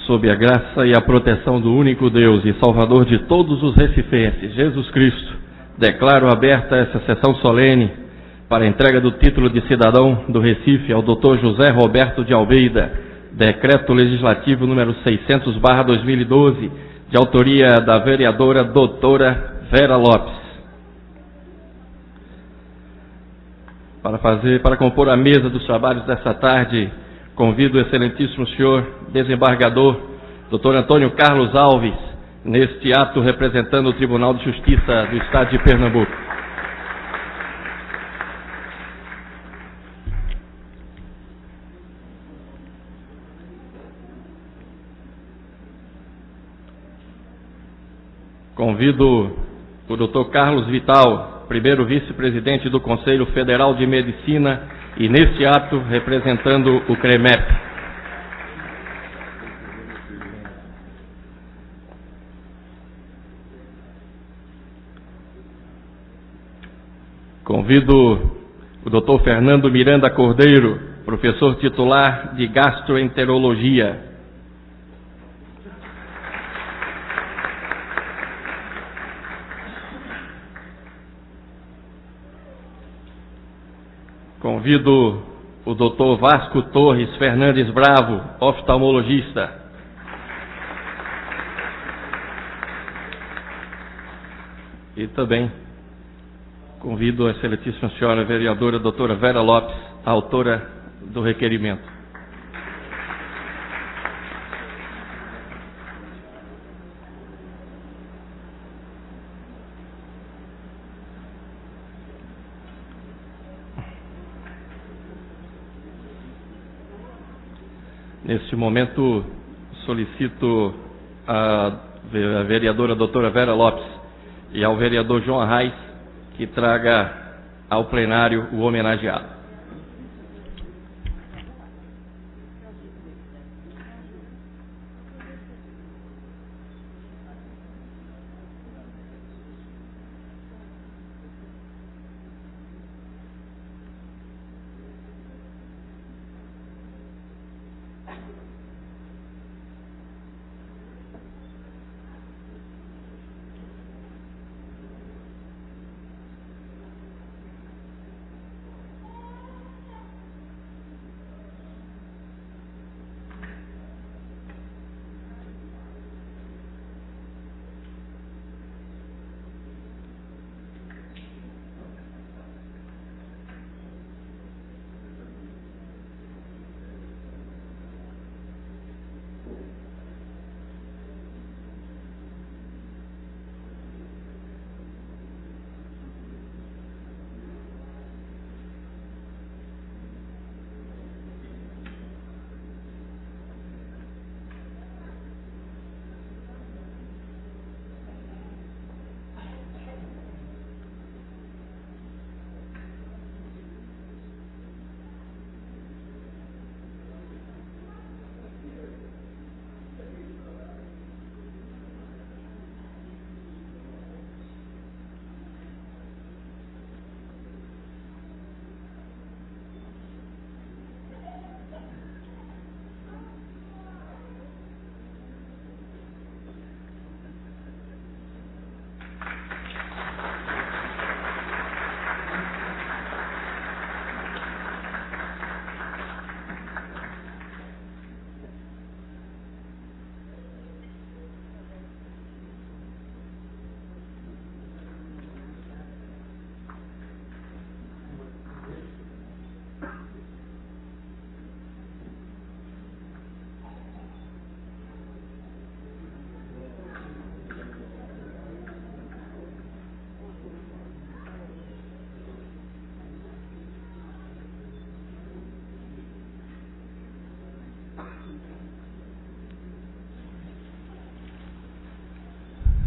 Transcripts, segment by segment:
sob a graça e a proteção do único Deus e Salvador de todos os recifenses, Jesus Cristo, declaro aberta essa sessão solene para a entrega do título de cidadão do Recife ao Dr. José Roberto de Almeida, decreto legislativo número 600/2012, de autoria da vereadora doutora Vera Lopes. Para compor a mesa dos trabalhos desta tarde, convido o excelentíssimo senhor desembargador, Dr. Antônio Carlos Alves, neste ato representando o Tribunal de Justiça do Estado de Pernambuco. Convido o Dr. Carlos Vital, primeiro vice-presidente do Conselho Federal de Medicina, e neste ato representando o CREMEP. Convido o Dr. Fernando Miranda Cordeiro, professor titular de Gastroenterologia. Convido o Dr. Vasco Torres Fernandes Bravo, oftalmologista. E também convido a excelentíssima senhora vereadora doutora Vera Lopes, autora do requerimento. Neste momento, solicito à vereadora doutora Vera Lopes e ao vereador João Arraes que traga ao plenário o homenageado.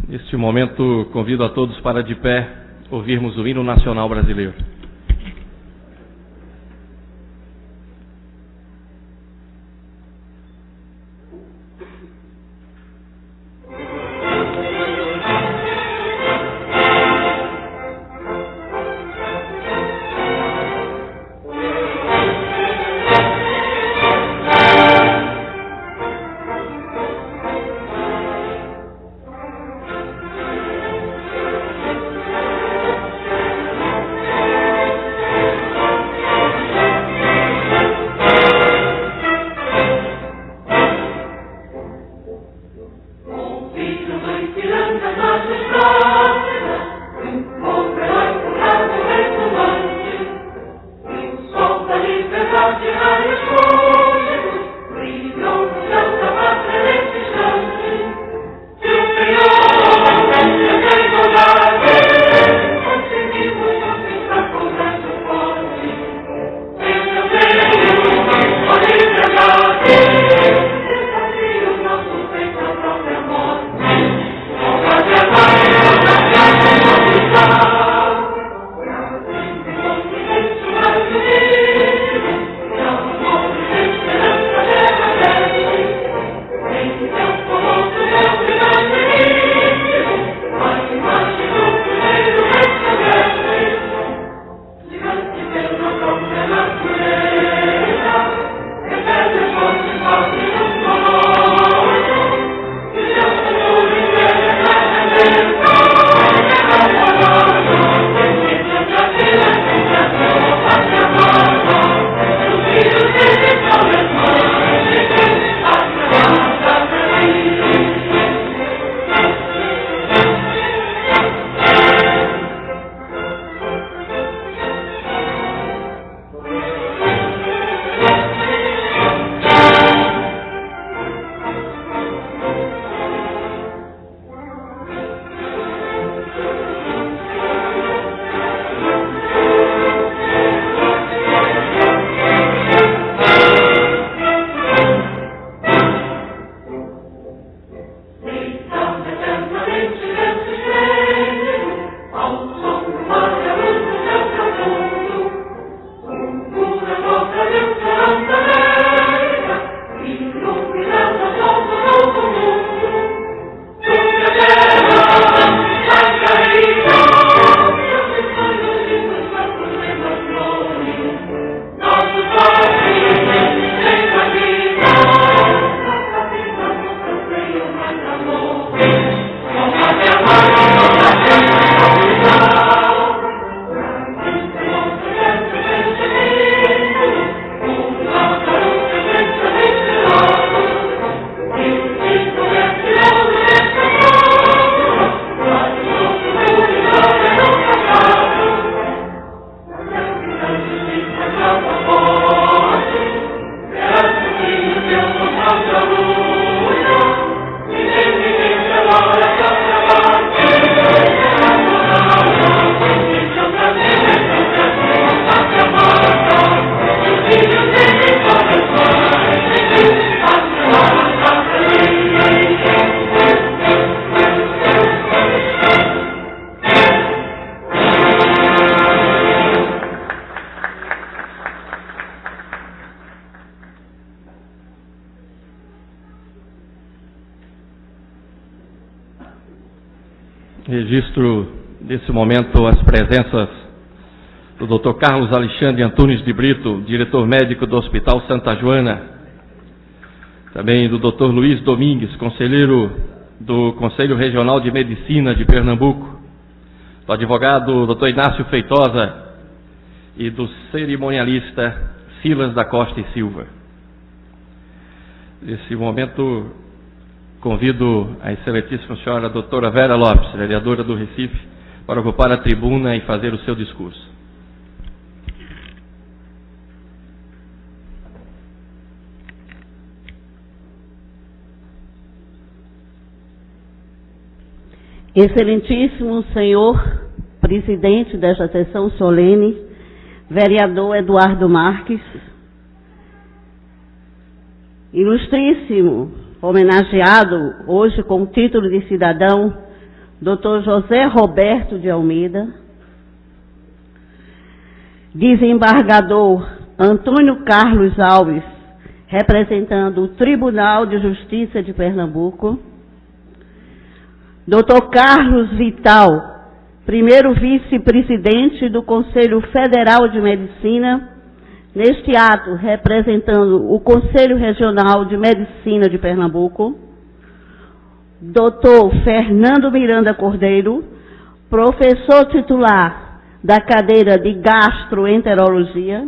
Neste momento, convido a todos para de pé ouvirmos o hino nacional brasileiro. Registro nesse momento as presenças do Dr. Carlos Alexandre Antunes de Brito, diretor médico do Hospital Santa Joana, também do Dr. Luiz Domingues, conselheiro do Conselho Regional de Medicina de Pernambuco, do advogado Dr. Inácio Feitosa e do cerimonialista Silas da Costa e Silva. Nesse momento, convido a excelentíssima senhora doutora Vera Lopes, vereadora do Recife, para ocupar a tribuna e fazer o seu discurso. Excelentíssimo senhor presidente desta sessão solene, vereador Eduardo Marques, ilustríssimo homenageado hoje com o título de cidadão, Dr. José Roberto de Almeida, desembargador Antônio Carlos Alves, representando o Tribunal de Justiça de Pernambuco, Dr. Carlos Vital, primeiro vice-presidente do Conselho Federal de Medicina, neste ato representando o Conselho Regional de Medicina de Pernambuco, Dr. Fernando Miranda Cordeiro, professor titular da cadeira de Gastroenterologia,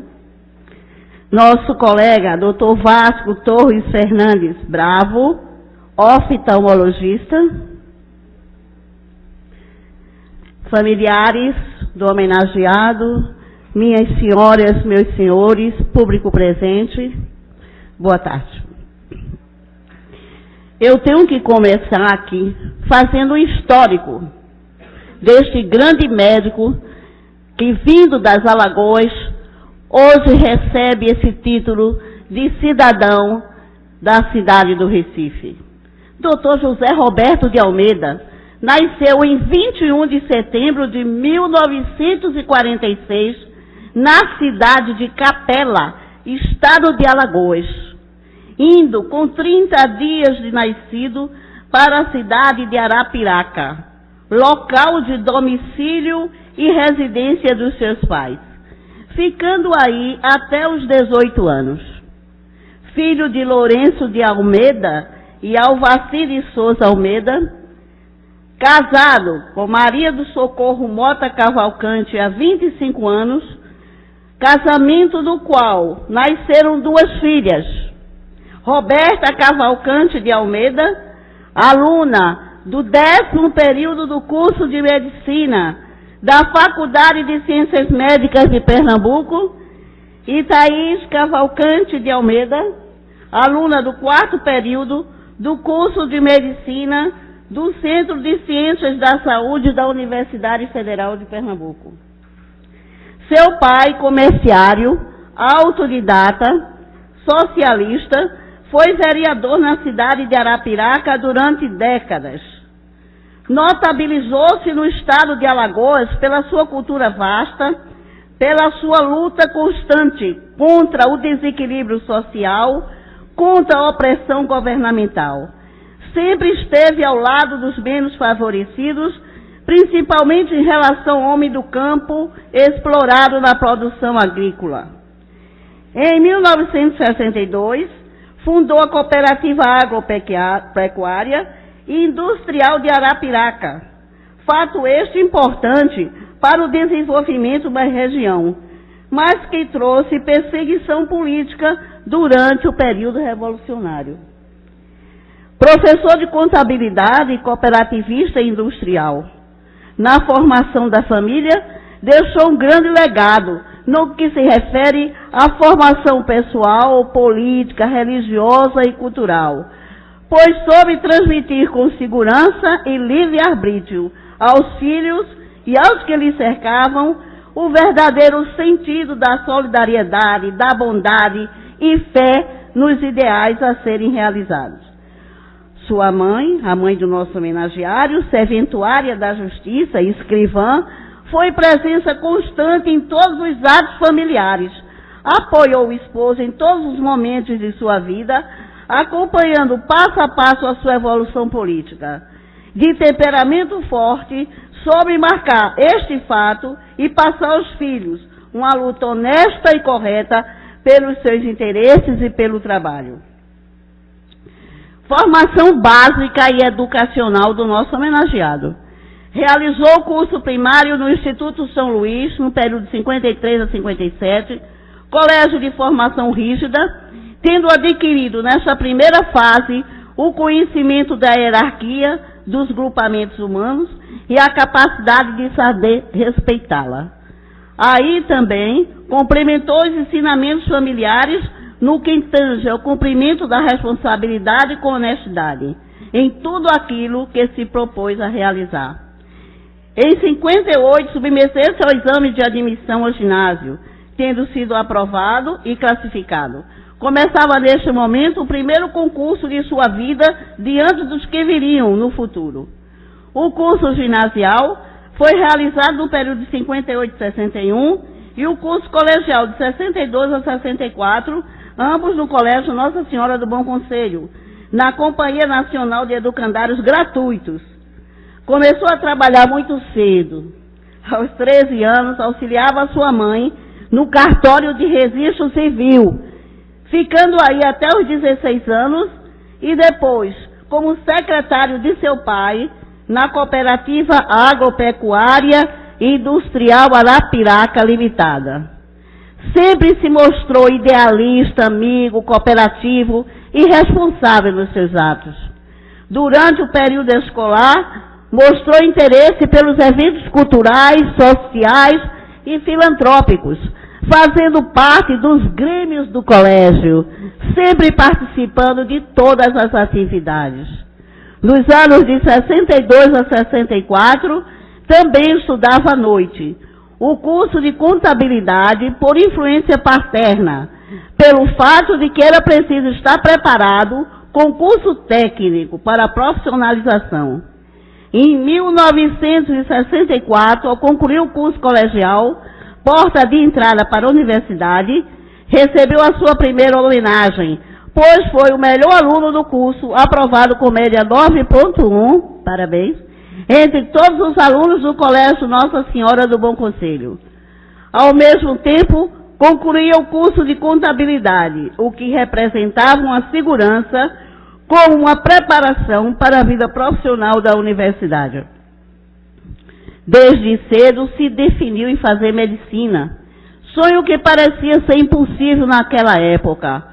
nosso colega Dr. Vasco Torres Fernandes Bravo, oftalmologista, familiares do homenageado, minhas senhoras, meus senhores, público presente, boa tarde. Eu tenho que começar aqui fazendo um histórico deste grande médico que, vindo das Alagoas, hoje recebe esse título de cidadão da cidade do Recife. Dr. José Roberto de Almeida nasceu em 21 de setembro de 1946, na cidade de Capela, estado de Alagoas, indo com 30 dias de nascido para a cidade de Arapiraca, local de domicílio e residência dos seus pais, ficando aí até os 18 anos. Filho de Lourenço de Almeida e Alvacir de Souza Almeida, casado com Maria do Socorro Mota Cavalcante há 25 anos, casamento do qual nasceram duas filhas, Roberta Cavalcante de Almeida, aluna do 10º período do curso de Medicina da Faculdade de Ciências Médicas de Pernambuco, e Thaís Cavalcante de Almeida, aluna do 4º período do curso de Medicina do Centro de Ciências da Saúde da Universidade Federal de Pernambuco. Seu pai, comerciário, autodidata, socialista, foi vereador na cidade de Arapiraca durante décadas. Notabilizou-se no estado de Alagoas pela sua cultura vasta, pela sua luta constante contra o desequilíbrio social, contra a opressão governamental. Sempre esteve ao lado dos menos favorecidos, principalmente em relação ao homem do campo explorado na produção agrícola. Em 1962, fundou a Cooperativa Agropecuária e Industrial de Arapiraca, fato este importante para o desenvolvimento da região, mas que trouxe perseguição política durante o período revolucionário. Professor de contabilidade e cooperativista industrial. Na formação da família, deixou um grande legado no que se refere à formação pessoal, política, religiosa e cultural, pois soube transmitir com segurança e livre-arbítrio aos filhos e aos que lhe cercavam o verdadeiro sentido da solidariedade, da bondade e fé nos ideais a serem realizados. Sua mãe, a mãe do nosso homenageário, serventuária da justiça e escrivã, foi presença constante em todos os atos familiares, apoiou o esposo em todos os momentos de sua vida, acompanhando passo a passo a sua evolução política. de temperamento forte, soube marcar este fato e passar aos filhos uma luta honesta e correta pelos seus interesses e pelo trabalho. Formação básica e educacional do nosso homenageado. Realizou o curso primário no Instituto São Luís, no período de 53 a 57, colégio de formação rígida, tendo adquirido nessa primeira fase o conhecimento da hierarquia dos grupamentos humanos e a capacidade de saber respeitá-la. Aí também complementou os ensinamentos familiares no que tange ao cumprimento da responsabilidade com honestidade, em tudo aquilo que se propôs a realizar. Em 58, submeteu-se ao exame de admissão ao ginásio, tendo sido aprovado e classificado. Começava neste momento o primeiro concurso de sua vida diante dos que viriam no futuro. O curso ginasial foi realizado no período de 58 a 61 e o curso colegial de 62 a 64, ambos no Colégio Nossa Senhora do Bom Conselho, na Companhia Nacional de Educandários Gratuitos. Começou a trabalhar muito cedo. Aos 13 anos, auxiliava sua mãe no cartório de registro civil, ficando aí até os 16 anos e depois, como secretário de seu pai, na Cooperativa Agropecuária e Industrial Arapiraca Limitada. Sempre se mostrou idealista, amigo, cooperativo e responsável nos seus atos. Durante o período escolar, mostrou interesse pelos eventos culturais, sociais e filantrópicos, fazendo parte dos grêmios do colégio, sempre participando de todas as atividades. Nos anos de 62 a 64, também estudava à noite o curso de contabilidade por influência paterna, pelo fato de que era preciso estar preparado com curso técnico para a profissionalização. Em 1964, ao concluir o curso colegial, porta de entrada para a universidade, recebeu a sua primeira homenagem, pois foi o melhor aluno do curso, aprovado com média 9.1, parabéns, entre todos os alunos do Colégio Nossa Senhora do Bom Conselho. Ao mesmo tempo, concluía o curso de contabilidade, o que representava uma segurança como uma preparação para a vida profissional da universidade. Desde cedo se definiu em fazer medicina, sonho que parecia ser impossível naquela época,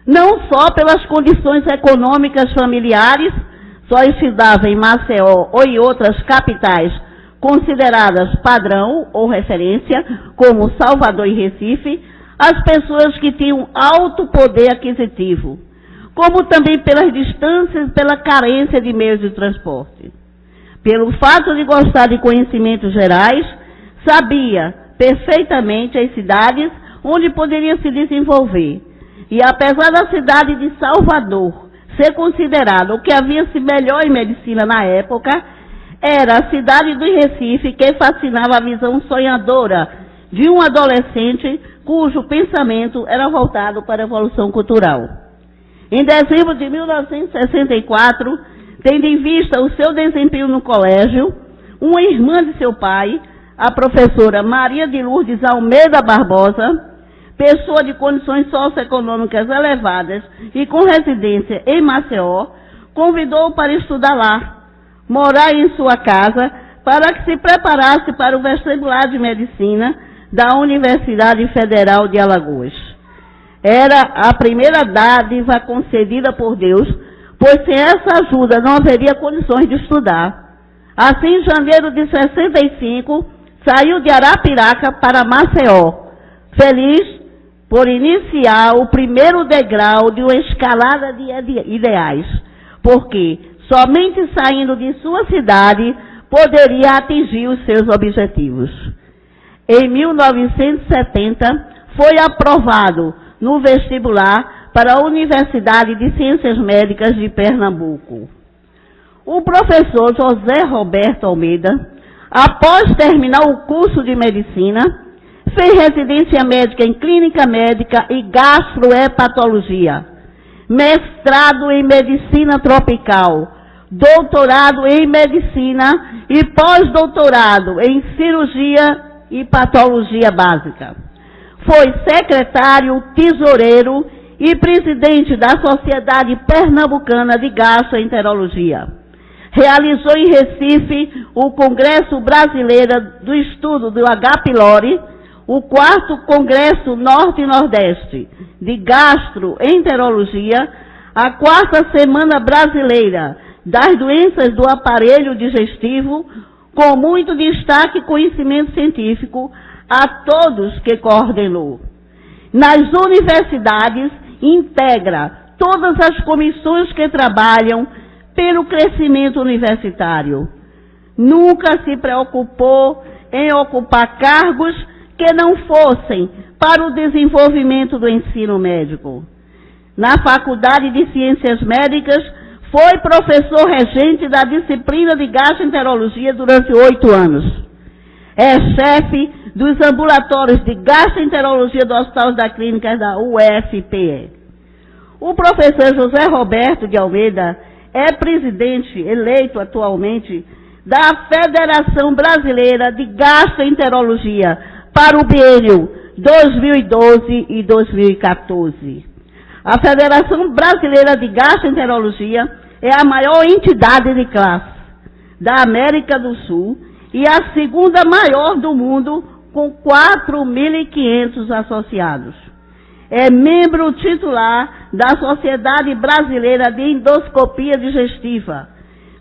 não só pelas condições econômicas familiares, só estudava em Maceió ou em outras capitais consideradas padrão ou referência, como Salvador e Recife, as pessoas que tinham alto poder aquisitivo, como também pelas distâncias e pela carência de meios de transporte. Pelo fato de gostar de conhecimentos gerais, sabia perfeitamente as cidades onde poderia se desenvolver. E apesar da cidade de Salvador ser considerada o que havia-se melhor em medicina na época, era a cidade do Recife que fascinava a visão sonhadora de um adolescente cujo pensamento era voltado para a evolução cultural. Em dezembro de 1964, tendo em vista o seu desempenho no colégio, uma irmã de seu pai, a professora Maria de Lourdes Almeida Barbosa, pessoa de condições socioeconômicas elevadas e com residência em Maceió, convidou-o para estudar lá, morar em sua casa, para que se preparasse para o vestibular de medicina da Universidade Federal de Alagoas. Era a primeira dádiva concedida por Deus, pois sem essa ajuda não haveria condições de estudar. Assim, em janeiro de 65, saiu de Arapiraca para Maceió, feliz por iniciar o primeiro degrau de uma escalada de ideais, porque somente saindo de sua cidade poderia atingir os seus objetivos. Em 1970, foi aprovado no vestibular para a Universidade de Ciências Médicas de Pernambuco. O professor José Roberto Almeida, após terminar o curso de medicina, fez residência médica em clínica médica e gastrohepatologia, mestrado em medicina tropical, doutorado em medicina e pós-doutorado em cirurgia e patologia básica. Foi secretário, tesoureiro e presidente da Sociedade Pernambucana de Gastroenterologia. Realizou em Recife o Congresso Brasileiro do Estudo do H. pylori, o 4º Congresso Norte e Nordeste de Gastroenterologia, a 4ª Semana Brasileira das Doenças do Aparelho Digestivo, com muito destaque e conhecimento científico a todos que coordenou. Nas universidades, integra todas as comissões que trabalham pelo crescimento universitário. Nunca se preocupou em ocupar cargos que não fossem para o desenvolvimento do ensino médico. Na Faculdade de Ciências Médicas, foi professor regente da disciplina de gastroenterologia durante 8 anos. É chefe dos ambulatórios de gastroenterologia do Hospital das Clínicas da UFPE. O professor José Roberto de Almeida é presidente eleito atualmente da Federação Brasileira de Gastroenterologia para o biênio 2012 e 2014. A Federação Brasileira de Gastroenterologia é a maior entidade de classe da América do Sul e a 2ª maior do mundo, com 4.500 associados. É membro titular da Sociedade Brasileira de Endoscopia Digestiva,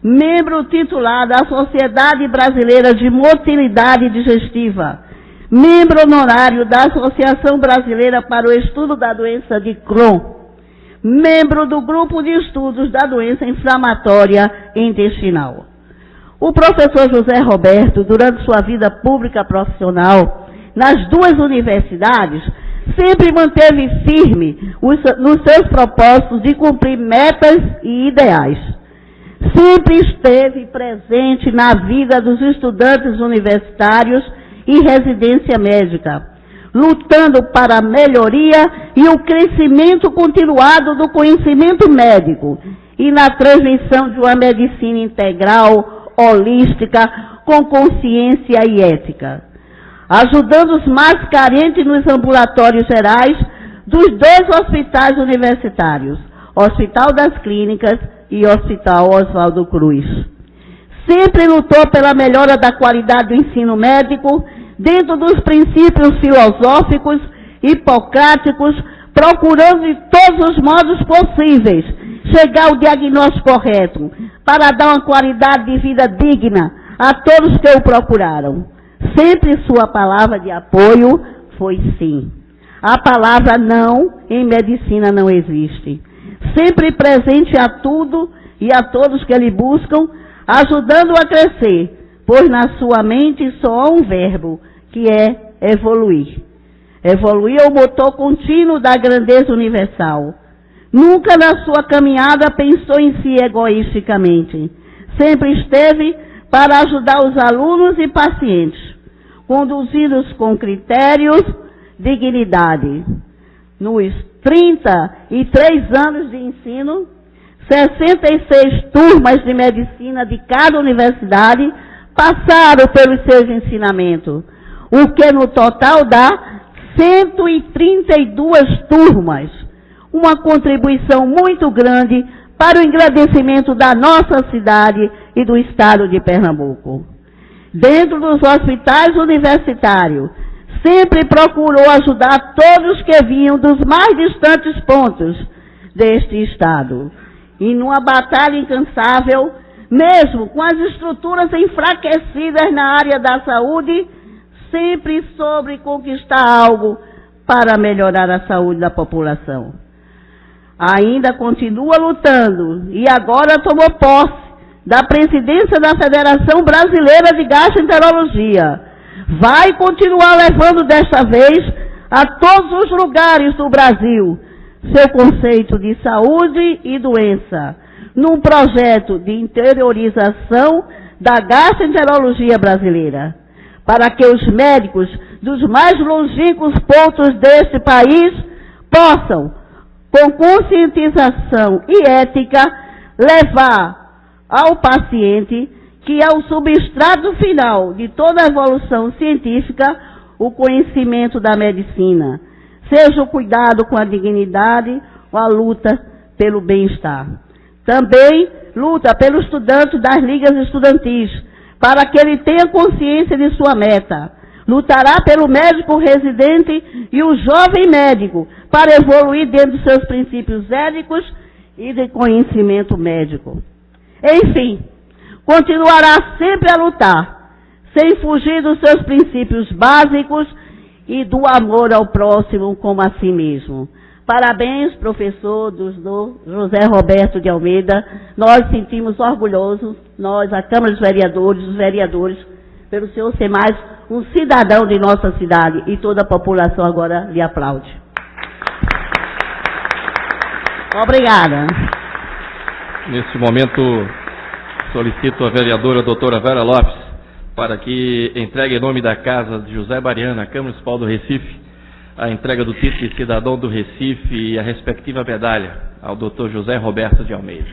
membro titular da Sociedade Brasileira de Motilidade Digestiva, membro honorário da Associação Brasileira para o Estudo da Doença de Crohn, membro do Grupo de Estudos da Doença Inflamatória Intestinal. O professor José Roberto, durante sua vida pública profissional, nas 2 universidades, sempre manteve firme nos seus propósitos de cumprir metas e ideais. Sempre esteve presente na vida dos estudantes universitários e residência médica, lutando para a melhoria e o crescimento continuado do conhecimento médico e na transmissão de uma medicina integral, holística, com consciência e ética, ajudando os mais carentes nos ambulatórios gerais dos 2 hospitais universitários, Hospital das Clínicas e Hospital Oswaldo Cruz. Sempre lutou pela melhora da qualidade do ensino médico, dentro dos princípios filosóficos hipocráticos, procurando de todos os modos possíveis chegar ao diagnóstico correto, para dar uma qualidade de vida digna a todos que o procuraram. Sempre sua palavra de apoio foi sim. A palavra não em medicina não existe. Sempre presente a tudo e a todos que lhe buscam, ajudando a crescer, pois na sua mente só há um verbo, que é evoluir. Evoluir é o motor contínuo da grandeza universal. Nunca na sua caminhada pensou em si egoisticamente. Sempre esteve para ajudar os alunos e pacientes, conduzidos com critérios, dignidade. Nos 33 anos de ensino, 66 turmas de medicina de cada universidade passaram pelos seus ensinamentos, o que no total dá 132 turmas, uma contribuição muito grande para o engrandecimento da nossa cidade e do estado de Pernambuco. Dentro dos hospitais universitários, sempre procurou ajudar todos que vinham dos mais distantes pontos deste estado. E numa batalha incansável, mesmo com as estruturas enfraquecidas na área da saúde, sempre soube conquistar algo para melhorar a saúde da população. Ainda continua lutando e agora tomou posse da presidência da Federação Brasileira de Gastroenterologia. Vai continuar levando desta vez a todos os lugares do Brasil seu conceito de saúde e doença, num projeto de interiorização da gastroenterologia brasileira, para que os médicos dos mais longínquos pontos deste país possam, com conscientização e ética, levar ao paciente, que é o substrato final de toda a evolução científica, o conhecimento da medicina, seja o cuidado com a dignidade ou a luta pelo bem-estar. Também luta pelo estudante das ligas estudantis, para que ele tenha consciência de sua meta. Lutará pelo médico residente e o jovem médico, para evoluir dentro dos seus princípios éticos e de conhecimento médico. Enfim, continuará sempre a lutar, sem fugir dos seus princípios básicos e do amor ao próximo como a si mesmo. Parabéns, professor José Roberto de Almeida. Nós sentimos orgulhosos, nós, a Câmara dos Vereadores, os vereadores, pelo senhor ser mais um cidadão de nossa cidade, e toda a população agora lhe aplaude. Obrigada. Neste momento, solicito a vereadora doutora Vera Lopes para que entregue em nome da Casa de José Bariana, Câmara Municipal do Recife, a entrega do título de cidadão do Recife e a respectiva medalha ao doutor José Roberto de Almeida.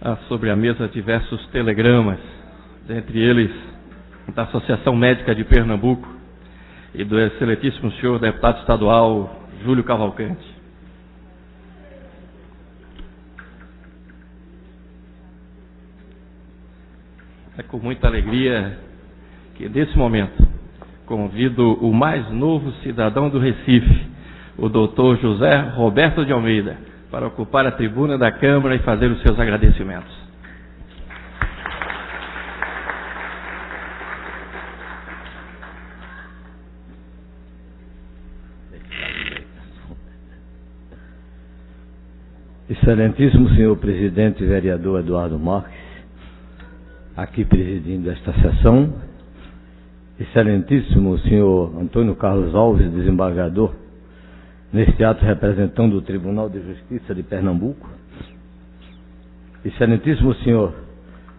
Há sobre a mesa diversos telegramas, dentre eles da Associação Médica de Pernambuco e do excelentíssimo senhor deputado estadual Júlio Cavalcante. É com muita alegria que, nesse momento, convido o mais novo cidadão do Recife, o doutor José Roberto de Almeida, para ocupar a tribuna da Câmara e fazer os seus agradecimentos. Excelentíssimo senhor presidente vereador Eduardo Marques, aqui presidindo esta sessão. Excelentíssimo senhor Antônio Carlos Alves, desembargador, neste ato representando o Tribunal de Justiça de Pernambuco. Excelentíssimo senhor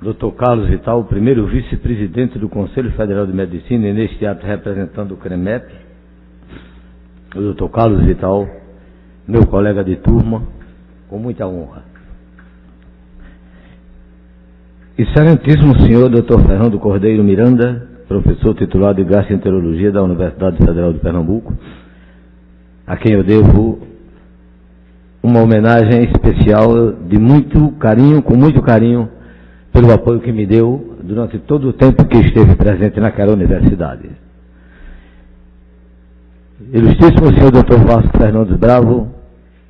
Dr. Carlos Vital, primeiro vice-presidente do Conselho Federal de Medicina, e neste ato representando o CREMEP. O Dr. Carlos Vital, meu colega de turma, com muita honra. Excelentíssimo senhor Dr. Fernando Cordeiro Miranda, professor titular de Gastroenterologia da Universidade Federal de Pernambuco, a quem eu devo uma homenagem especial de muito carinho, com muito carinho, pelo apoio que me deu durante todo o tempo que esteve presente naquela universidade. Ilustríssimo senhor Dr. Vasco Fernandes Bravo,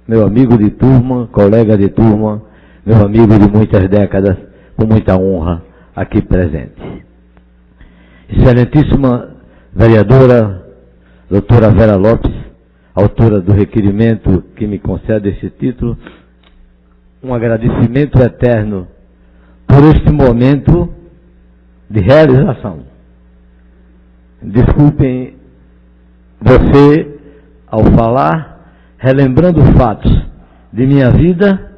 meu amigo de turma, colega de turma, meu amigo de muitas décadas, com muita honra, aqui presente. Excelentíssima vereadora, doutora Vera Lopes, autora do requerimento que me concede esse título, um agradecimento eterno por este momento de realização. Desculpem você, ao falar, relembrando fatos de minha vida,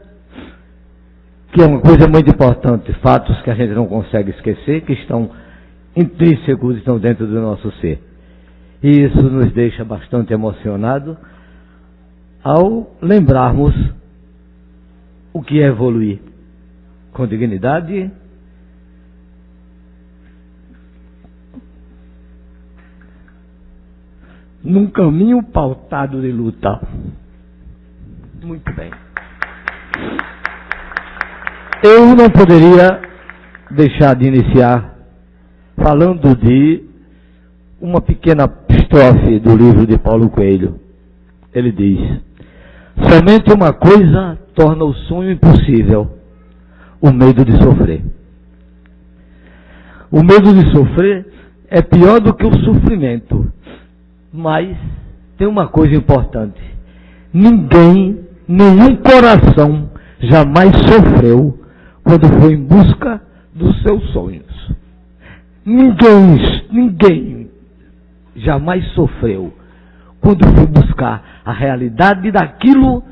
que é uma coisa muito importante, fatos que a gente não consegue esquecer, que estão intrínsecos, estão dentro do nosso ser. E isso nos deixa bastante emocionados ao lembrarmos o que é evoluir com dignidade, num caminho pautado de luta. Muito bem. Eu não poderia deixar de iniciar falando de uma pequena estrofe do livro de Paulo Coelho. Ele diz: somente uma coisa torna o sonho impossível: o medo de sofrer. O medo de sofrer é pior do que o sofrimento. Mas tem uma coisa importante: ninguém, nenhum coração jamais sofreu quando foi em busca dos seus sonhos. Ninguém jamais sofreu quando foi buscar a realidade daquilo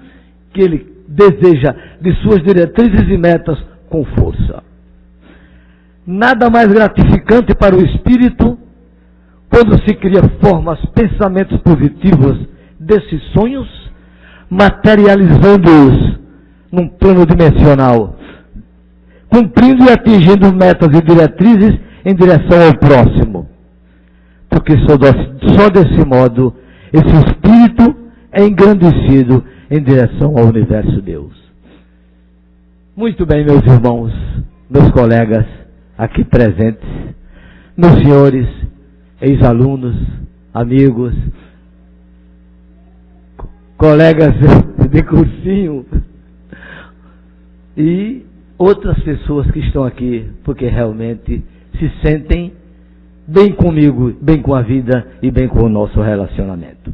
que ele deseja, de suas diretrizes e metas, com força. Nada mais gratificante para o espírito quando se cria formas, pensamentos positivos desses sonhos, materializando-os num plano dimensional, cumprindo e atingindo metas e diretrizes em direção ao próximo. Porque só desse modo esse espírito é engrandecido em direção ao universo Deus. Muito bem, meus irmãos, meus colegas aqui presentes, meus senhores, ex-alunos, amigos, colegas de cursinho e outras pessoas que estão aqui porque realmente se sentem bem comigo, bem com a vida e bem com o nosso relacionamento.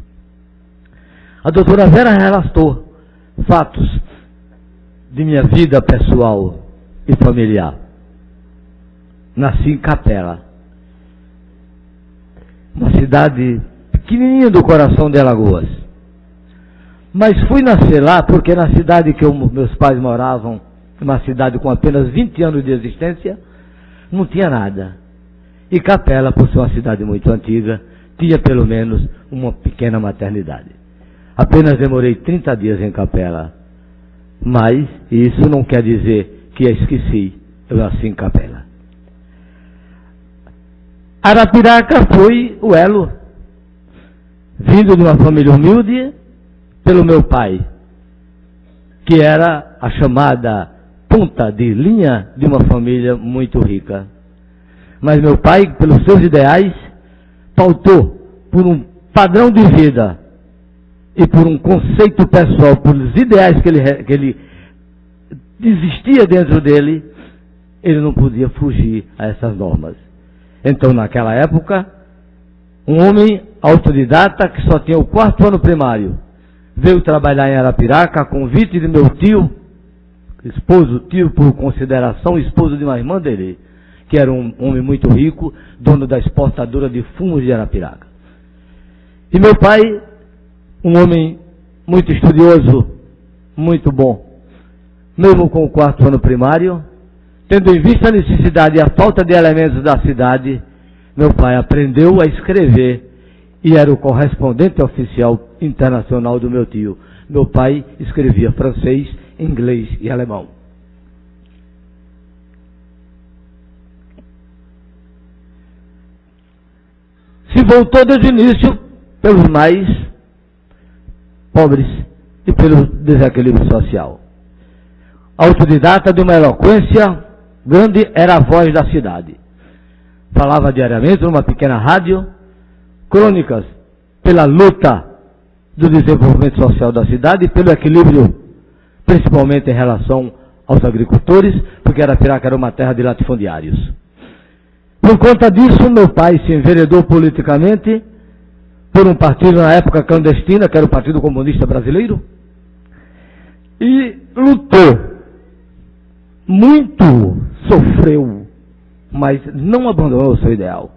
A doutora Vera relatou fatos de minha vida pessoal e familiar. Nasci em Capela, uma cidade pequenininha do coração de Alagoas. Mas fui nascer lá porque na cidade que meus pais moravam, uma cidade com apenas 20 anos de existência, não tinha nada. E Capela, por ser uma cidade muito antiga, tinha pelo menos uma pequena maternidade. Apenas demorei 30 dias em Capela. Mas isso não quer dizer que eu esqueci. Eu nasci em Capela. Arapiraca foi o elo, vindo de uma família humilde, pelo meu pai, que era a chamada ponta de linha de uma família muito rica. Mas meu pai, pelos seus ideais, pautou por um padrão de vida e por um conceito pessoal, por os ideais que ele existia dentro dele, ele não podia fugir a essas normas. Então, naquela época, um homem autodidata que só tinha o 4º ano primário, veio trabalhar em Arapiraca a convite de meu tio, tio por consideração, esposo de uma irmã dele, que era um homem muito rico, dono da exportadora de fumos de Arapiraca. E meu pai, um homem muito estudioso, muito bom, mesmo com o 4º ano primário, tendo em vista a necessidade e a falta de elementos da cidade, meu pai aprendeu a escrever e era o correspondente oficial internacional do meu tio. Meu pai escrevia francês, inglês e alemão. Se voltou desde o início pelos mais pobres e pelo desequilíbrio social. Autodidata de uma eloquência grande, era a voz da cidade. Falava diariamente numa pequena rádio, crônicas pela luta do desenvolvimento social da cidade e pelo equilíbrio, principalmente em relação aos agricultores, porque Arapiraca era uma terra de latifundiários. Por conta disso, meu pai se enveredou politicamente por um partido na época clandestina, que era o Partido Comunista Brasileiro, e lutou muito, sofreu, mas não abandonou o seu ideal.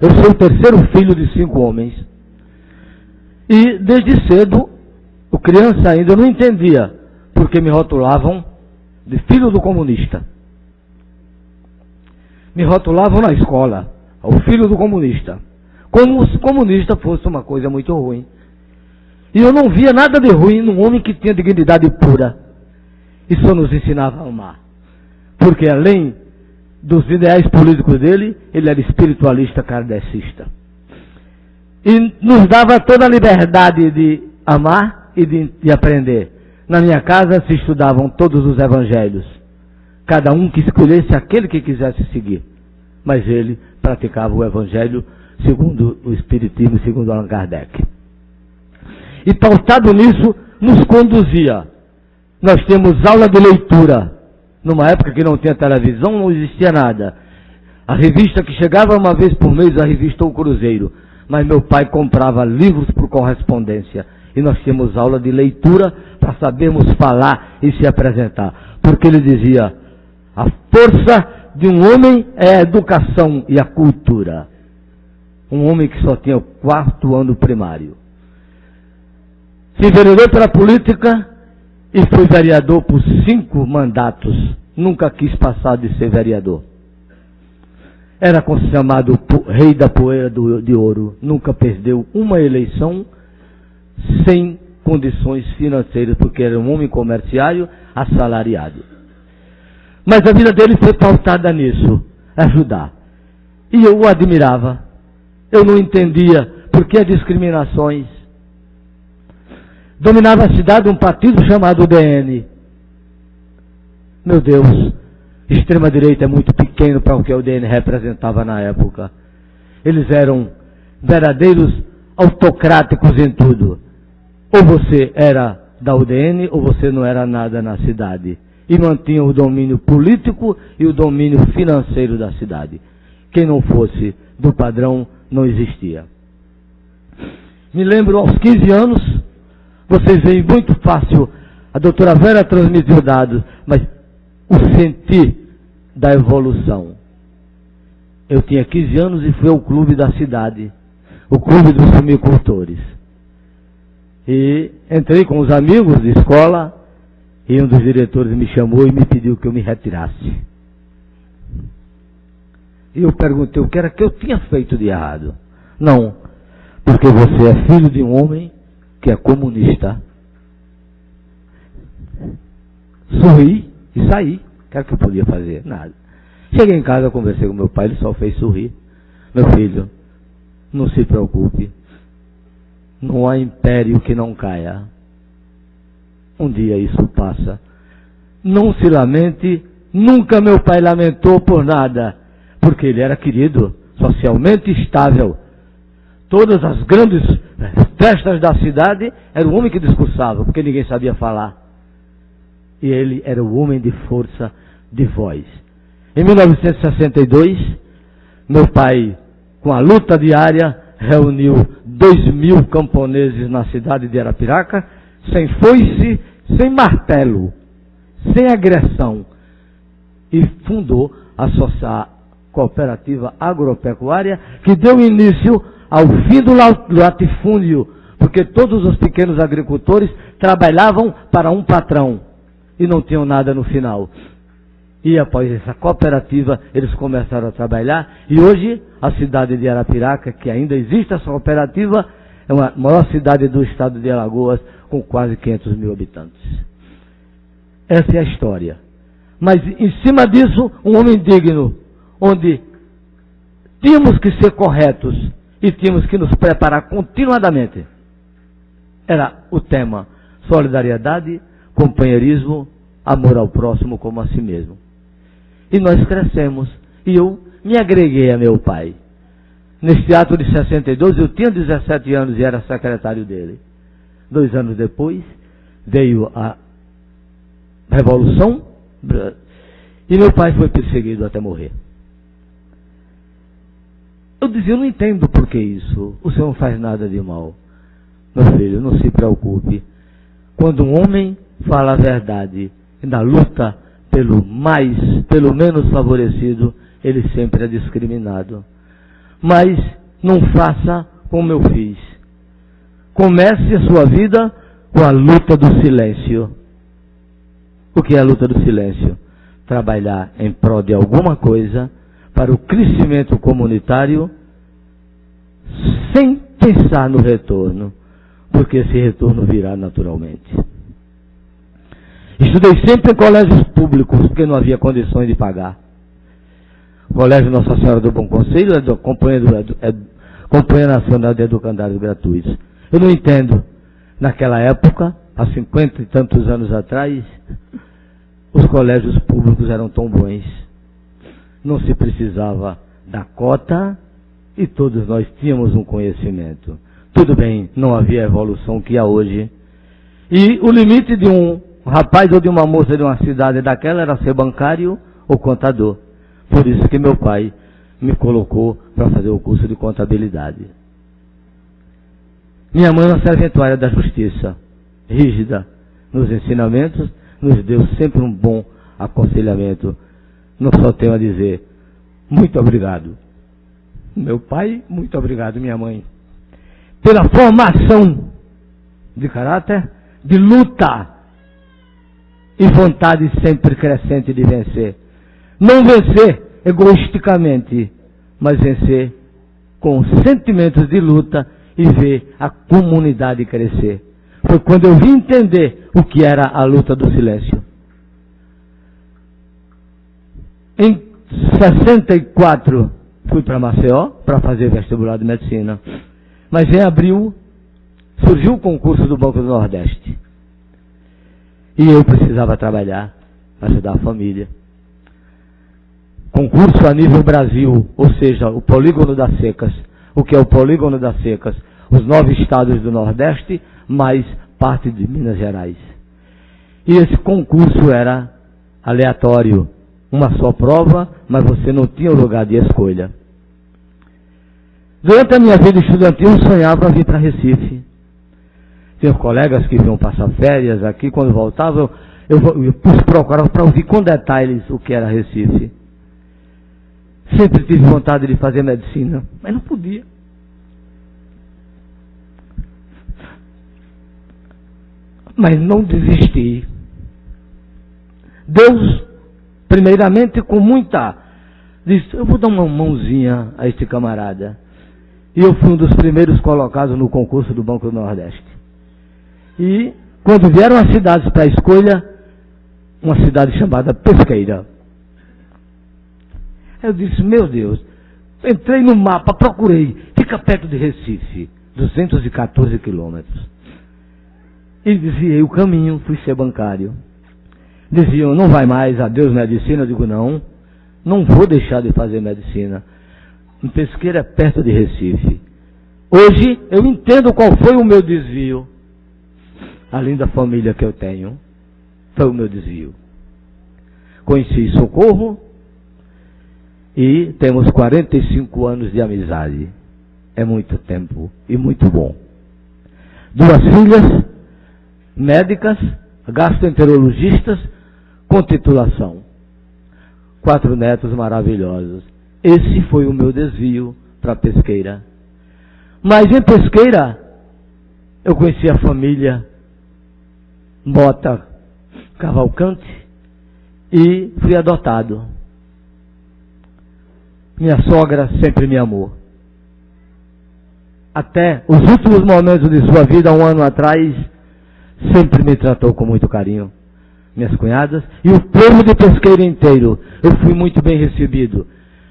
Eu sou o terceiro filho de 5 homens, e desde cedo, o criança ainda não entendia porque me rotulavam de filho do comunista. Me rotulavam na escola, o filho do comunista, como se comunista fosse uma coisa muito ruim. E eu não via nada de ruim num homem que tinha dignidade pura e só nos ensinava a amar. Porque além dos ideais políticos dele, ele era espiritualista kardecista. E nos dava toda a liberdade de amar e de aprender. Na minha casa se estudavam todos os evangelhos. Cada um que escolhesse aquele que quisesse seguir. Mas ele praticava o evangelho segundo o Espiritismo, segundo Allan Kardec. E pautado nisso, nos conduzia. Nós temos aula de leitura. Numa época que não tinha televisão, não existia nada. A revista que chegava uma vez por mês, a revista O Cruzeiro. Mas meu pai comprava livros por correspondência. E nós tínhamos aula de leitura para sabermos falar e se apresentar. Porque ele dizia, a força de um homem é a educação e a cultura. Um homem que só tinha o 4º ano primário. Se enveredou pela política e foi vereador por 5 mandatos. Nunca quis passar de ser vereador. Era chamado rei da poeira de ouro. Nunca perdeu uma eleição sem condições financeiras, porque era um homem comerciário, assalariado. Mas a vida dele foi pautada nisso, ajudar. E eu o admirava. Eu não entendia por que as discriminações. Dominava a cidade um partido chamado UDN. Meu Deus, extrema-direita é muito pequeno para o que a UDN representava na época. Eles eram verdadeiros autocráticos em tudo. Ou você era da UDN ou você não era nada na cidade. E mantinham o domínio político e o domínio financeiro da cidade. Quem não fosse do padrão não existia. Me lembro aos 15 anos, vocês veem muito fácil, a doutora Vera transmitiu dados, mas o sentir da evolução. Eu tinha 15 anos e fui ao clube da cidade, o clube dos sumicultores. E entrei com os amigos de escola e um dos diretores me chamou e me pediu que eu me retirasse. E eu perguntei o que era que eu tinha feito de errado. Não, porque você é filho de um homem que é comunista. Sorri e saí. O que era que eu podia fazer? Nada. Cheguei em casa, conversei com meu pai, ele só fez sorrir. Meu filho, não se preocupe. Não há império que não caia. Um dia isso passa. Não se lamente. Nunca meu pai lamentou por nada. Porque ele era querido, socialmente estável. Todas as grandes festas da cidade era o homem que discursava, porque ninguém sabia falar. E ele era o homem de força de voz. Em 1962, meu pai, com a luta diária, reuniu 2.000 camponeses na cidade de Arapiraca, sem foice, sem martelo, sem agressão, e fundou a Cooperativa Agropecuária, que deu início ao fim do latifúndio, porque todos os pequenos agricultores trabalhavam para um patrão e não tinham nada no final. E após essa cooperativa, eles começaram a trabalhar, e hoje a cidade de Arapiraca, que ainda existe essa cooperativa, é a maior cidade do estado de Alagoas, com quase 500 mil habitantes. Essa é a história. Mas em cima disso, um homem digno, onde tínhamos que ser corretos e tínhamos que nos preparar continuadamente. Era o tema: solidariedade, companheirismo, amor ao próximo como a si mesmo. E nós crescemos, e eu me agreguei a meu pai. Neste ato de 62, eu tinha 17 anos e era secretário dele. 2 anos depois, veio a Revolução, E meu pai foi perseguido até morrer. Eu dizia, eu não entendo por que isso. O senhor não faz nada de mal. Meu filho, não se preocupe. Quando um homem fala a verdade na luta pelo menos favorecido, ele sempre é discriminado. Mas não faça como eu fiz. Comece a sua vida com a luta do silêncio. O que é a luta do silêncio? Trabalhar em prol de alguma coisa para o crescimento comunitário sem pensar no retorno, porque esse retorno virá naturalmente. Estudei sempre em colégios públicos, porque não havia condições de pagar. O Colégio Nossa Senhora do Bom Conselho é da Companhia Nacional de Educandários Gratuitos. Eu não entendo, naquela época, há 50 e tantos anos atrás, os colégios públicos eram tão bons. Não se precisava da cota e todos nós tínhamos um conhecimento. Tudo bem, não havia a evolução que há hoje. E o limite de um rapaz ou de uma moça de uma cidade daquela era ser bancário ou contador. Por isso que meu pai me colocou para fazer o curso de contabilidade. Minha mãe é uma serventuária da justiça, rígida nos ensinamentos, nos deu sempre um bom aconselhamento. Não só tenho a dizer, muito obrigado. Meu pai, muito obrigado, minha mãe. Pela formação de caráter, de luta e vontade sempre crescente de vencer. Não vencer egoisticamente, mas vencer com sentimentos de luta e ver a comunidade crescer. Foi quando eu vim entender o que era a luta do silêncio. Em 64 fui para Maceió para fazer vestibular de medicina. Mas em abril surgiu o concurso do Banco do Nordeste. E eu precisava trabalhar para ajudar a família. Concurso a nível Brasil, ou seja, o polígono das secas. O que é o polígono das secas? Os 9 estados do Nordeste, mais parte de Minas Gerais. E esse concurso era aleatório. Uma só prova, mas você não tinha lugar de escolha. Durante a minha vida estudantil, eu sonhava vir para Recife. Tinha colegas que vinham passar férias aqui, quando voltavam, eu procurava para ouvir com detalhes o que era Recife. Sempre tive vontade de fazer medicina, mas não podia. Mas não desisti. Deus, primeiramente, com muita... disse, eu vou dar uma mãozinha a este camarada. E eu fui um dos primeiros colocados no concurso do Banco do Nordeste. E quando vieram as cidades para a escolha, uma cidade chamada Pesqueira. Eu disse, meu Deus, entrei no mapa, procurei, fica perto de Recife, 214 quilômetros. E desviei o caminho, fui ser bancário. Diziam, não vai mais, adeus medicina. Eu digo, não vou deixar de fazer medicina. Em Pesqueira é perto de Recife. Hoje eu entendo qual foi o meu desvio. Além da família que eu tenho, foi o meu desvio. Conheci Socorro e temos 45 anos de amizade. É muito tempo e muito bom. 2 filhas, médicas, gastroenterologistas, com titulação. 4 netos maravilhosos. Esse foi o meu desvio para Pesqueira. Mas em Pesqueira, eu conheci a família Mota Cavalcante e fui adotado. Minha sogra sempre me amou. Até os últimos momentos de sua vida, 1 ano atrás, sempre me tratou com muito carinho. Minhas cunhadas e o povo de Pesqueira inteiro, eu fui muito bem recebido.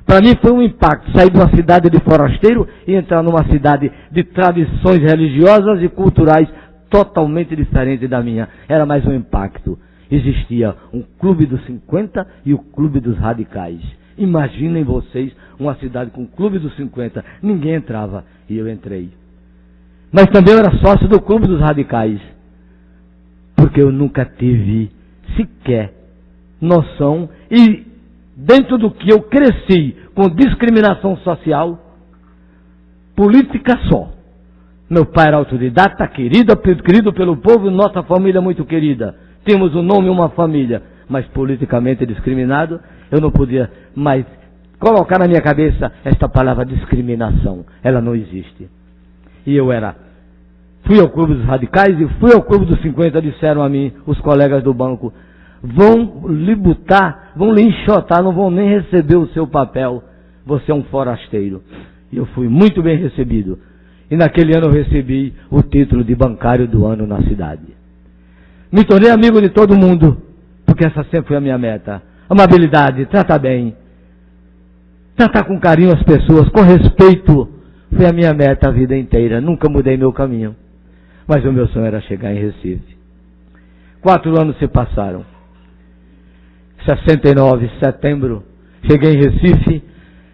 Para mim foi um impacto sair de uma cidade de forasteiro e entrar numa cidade de tradições religiosas e culturais totalmente diferente da minha. Era mais um impacto. Existia um clube dos 50 e o clube dos radicais. Imaginem vocês uma cidade com o clube dos 50. Ninguém entrava e eu entrei. Mas também eu era sócio do clube dos radicais. Porque eu nunca tive sequer noção e dentro do que eu cresci com discriminação social, política só. Meu pai era autodidata, querido pelo povo, nossa família muito querida. Temos um nome e uma família, mas politicamente discriminado, eu não podia mais colocar na minha cabeça esta palavra discriminação. Ela não existe. E eu fui ao clube dos radicais e fui ao clube dos 50, disseram a mim, os colegas do banco, vão lhe botar, vão lhe enxotar, não vão nem receber o seu papel, você é um forasteiro. E eu fui muito bem recebido. E naquele ano eu recebi o título de bancário do ano na cidade. Me tornei amigo de todo mundo, porque essa sempre foi a minha meta. Amabilidade, tratar bem, tratar com carinho as pessoas, com respeito, foi a minha meta a vida inteira. Nunca mudei meu caminho. Mas o meu sonho era chegar em Recife. 4 anos se passaram. 69, setembro, cheguei em Recife,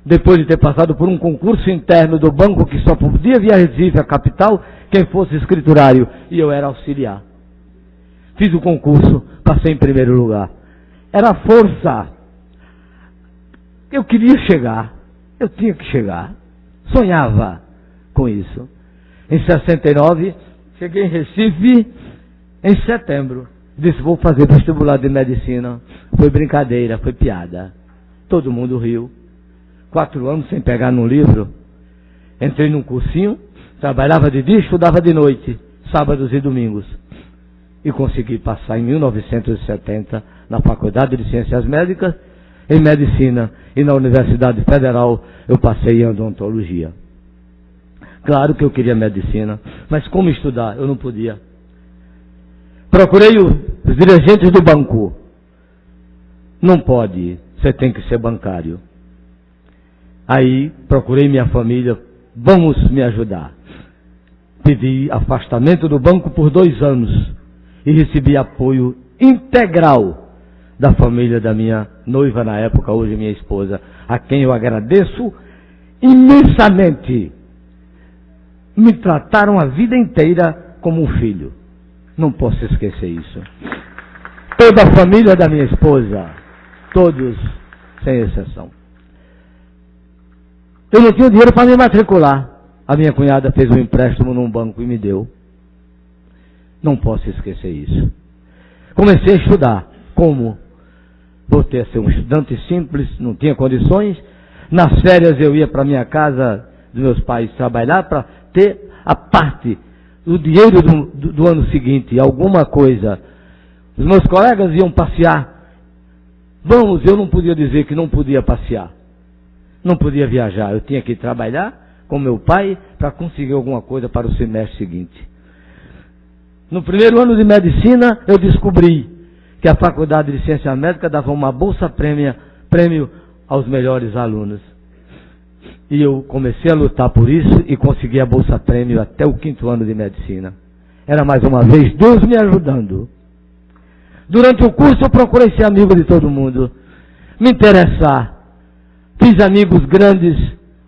depois de ter passado por um concurso interno do banco que só podia vir a Recife, a capital, quem fosse escriturário, e eu era auxiliar. Fiz o concurso, passei em primeiro lugar. Era força. Eu queria chegar, eu tinha que chegar. Sonhava com isso. Em 69, cheguei em Recife em setembro. Disse, vou fazer vestibular de medicina. Foi brincadeira, foi piada. Todo mundo riu. 4 anos sem pegar num livro. Entrei num cursinho, trabalhava de dia, estudava de noite, sábados e domingos. E consegui passar em 1970 na Faculdade de Ciências Médicas, em Medicina, e na Universidade Federal eu passei em Odontologia. Claro que eu queria Medicina, mas como estudar? Eu não podia. Procurei os dirigentes do banco. Não pode, você tem que ser bancário. Aí procurei minha família, vamos me ajudar. Pedi afastamento do banco por 2 anos e recebi apoio integral da família da minha noiva na época, hoje minha esposa, a quem eu agradeço imensamente. Me trataram a vida inteira como um filho. Não posso esquecer isso. Toda a família da minha esposa, todos, sem exceção. Eu não tinha dinheiro para me matricular. A minha cunhada fez um empréstimo num banco e me deu. Não posso esquecer isso. Comecei a estudar. Como? Voltei a ser um estudante simples, não tinha condições. Nas férias eu ia para minha casa dos meus pais trabalhar para ter a parte do dinheiro do ano seguinte, alguma coisa. Os meus colegas iam passear. Vamos, eu não podia dizer que não podia passear. Não podia viajar, eu tinha que trabalhar com meu pai para conseguir alguma coisa para o semestre seguinte. No primeiro ano de medicina, eu descobri que a Faculdade de Ciência Médica dava uma bolsa prêmio aos melhores alunos. E eu comecei a lutar por isso e consegui a bolsa prêmio até o 5º ano de medicina. Era mais uma vez Deus me ajudando. Durante o curso eu procurei ser amigo de todo mundo, me interessar. Fiz amigos grandes,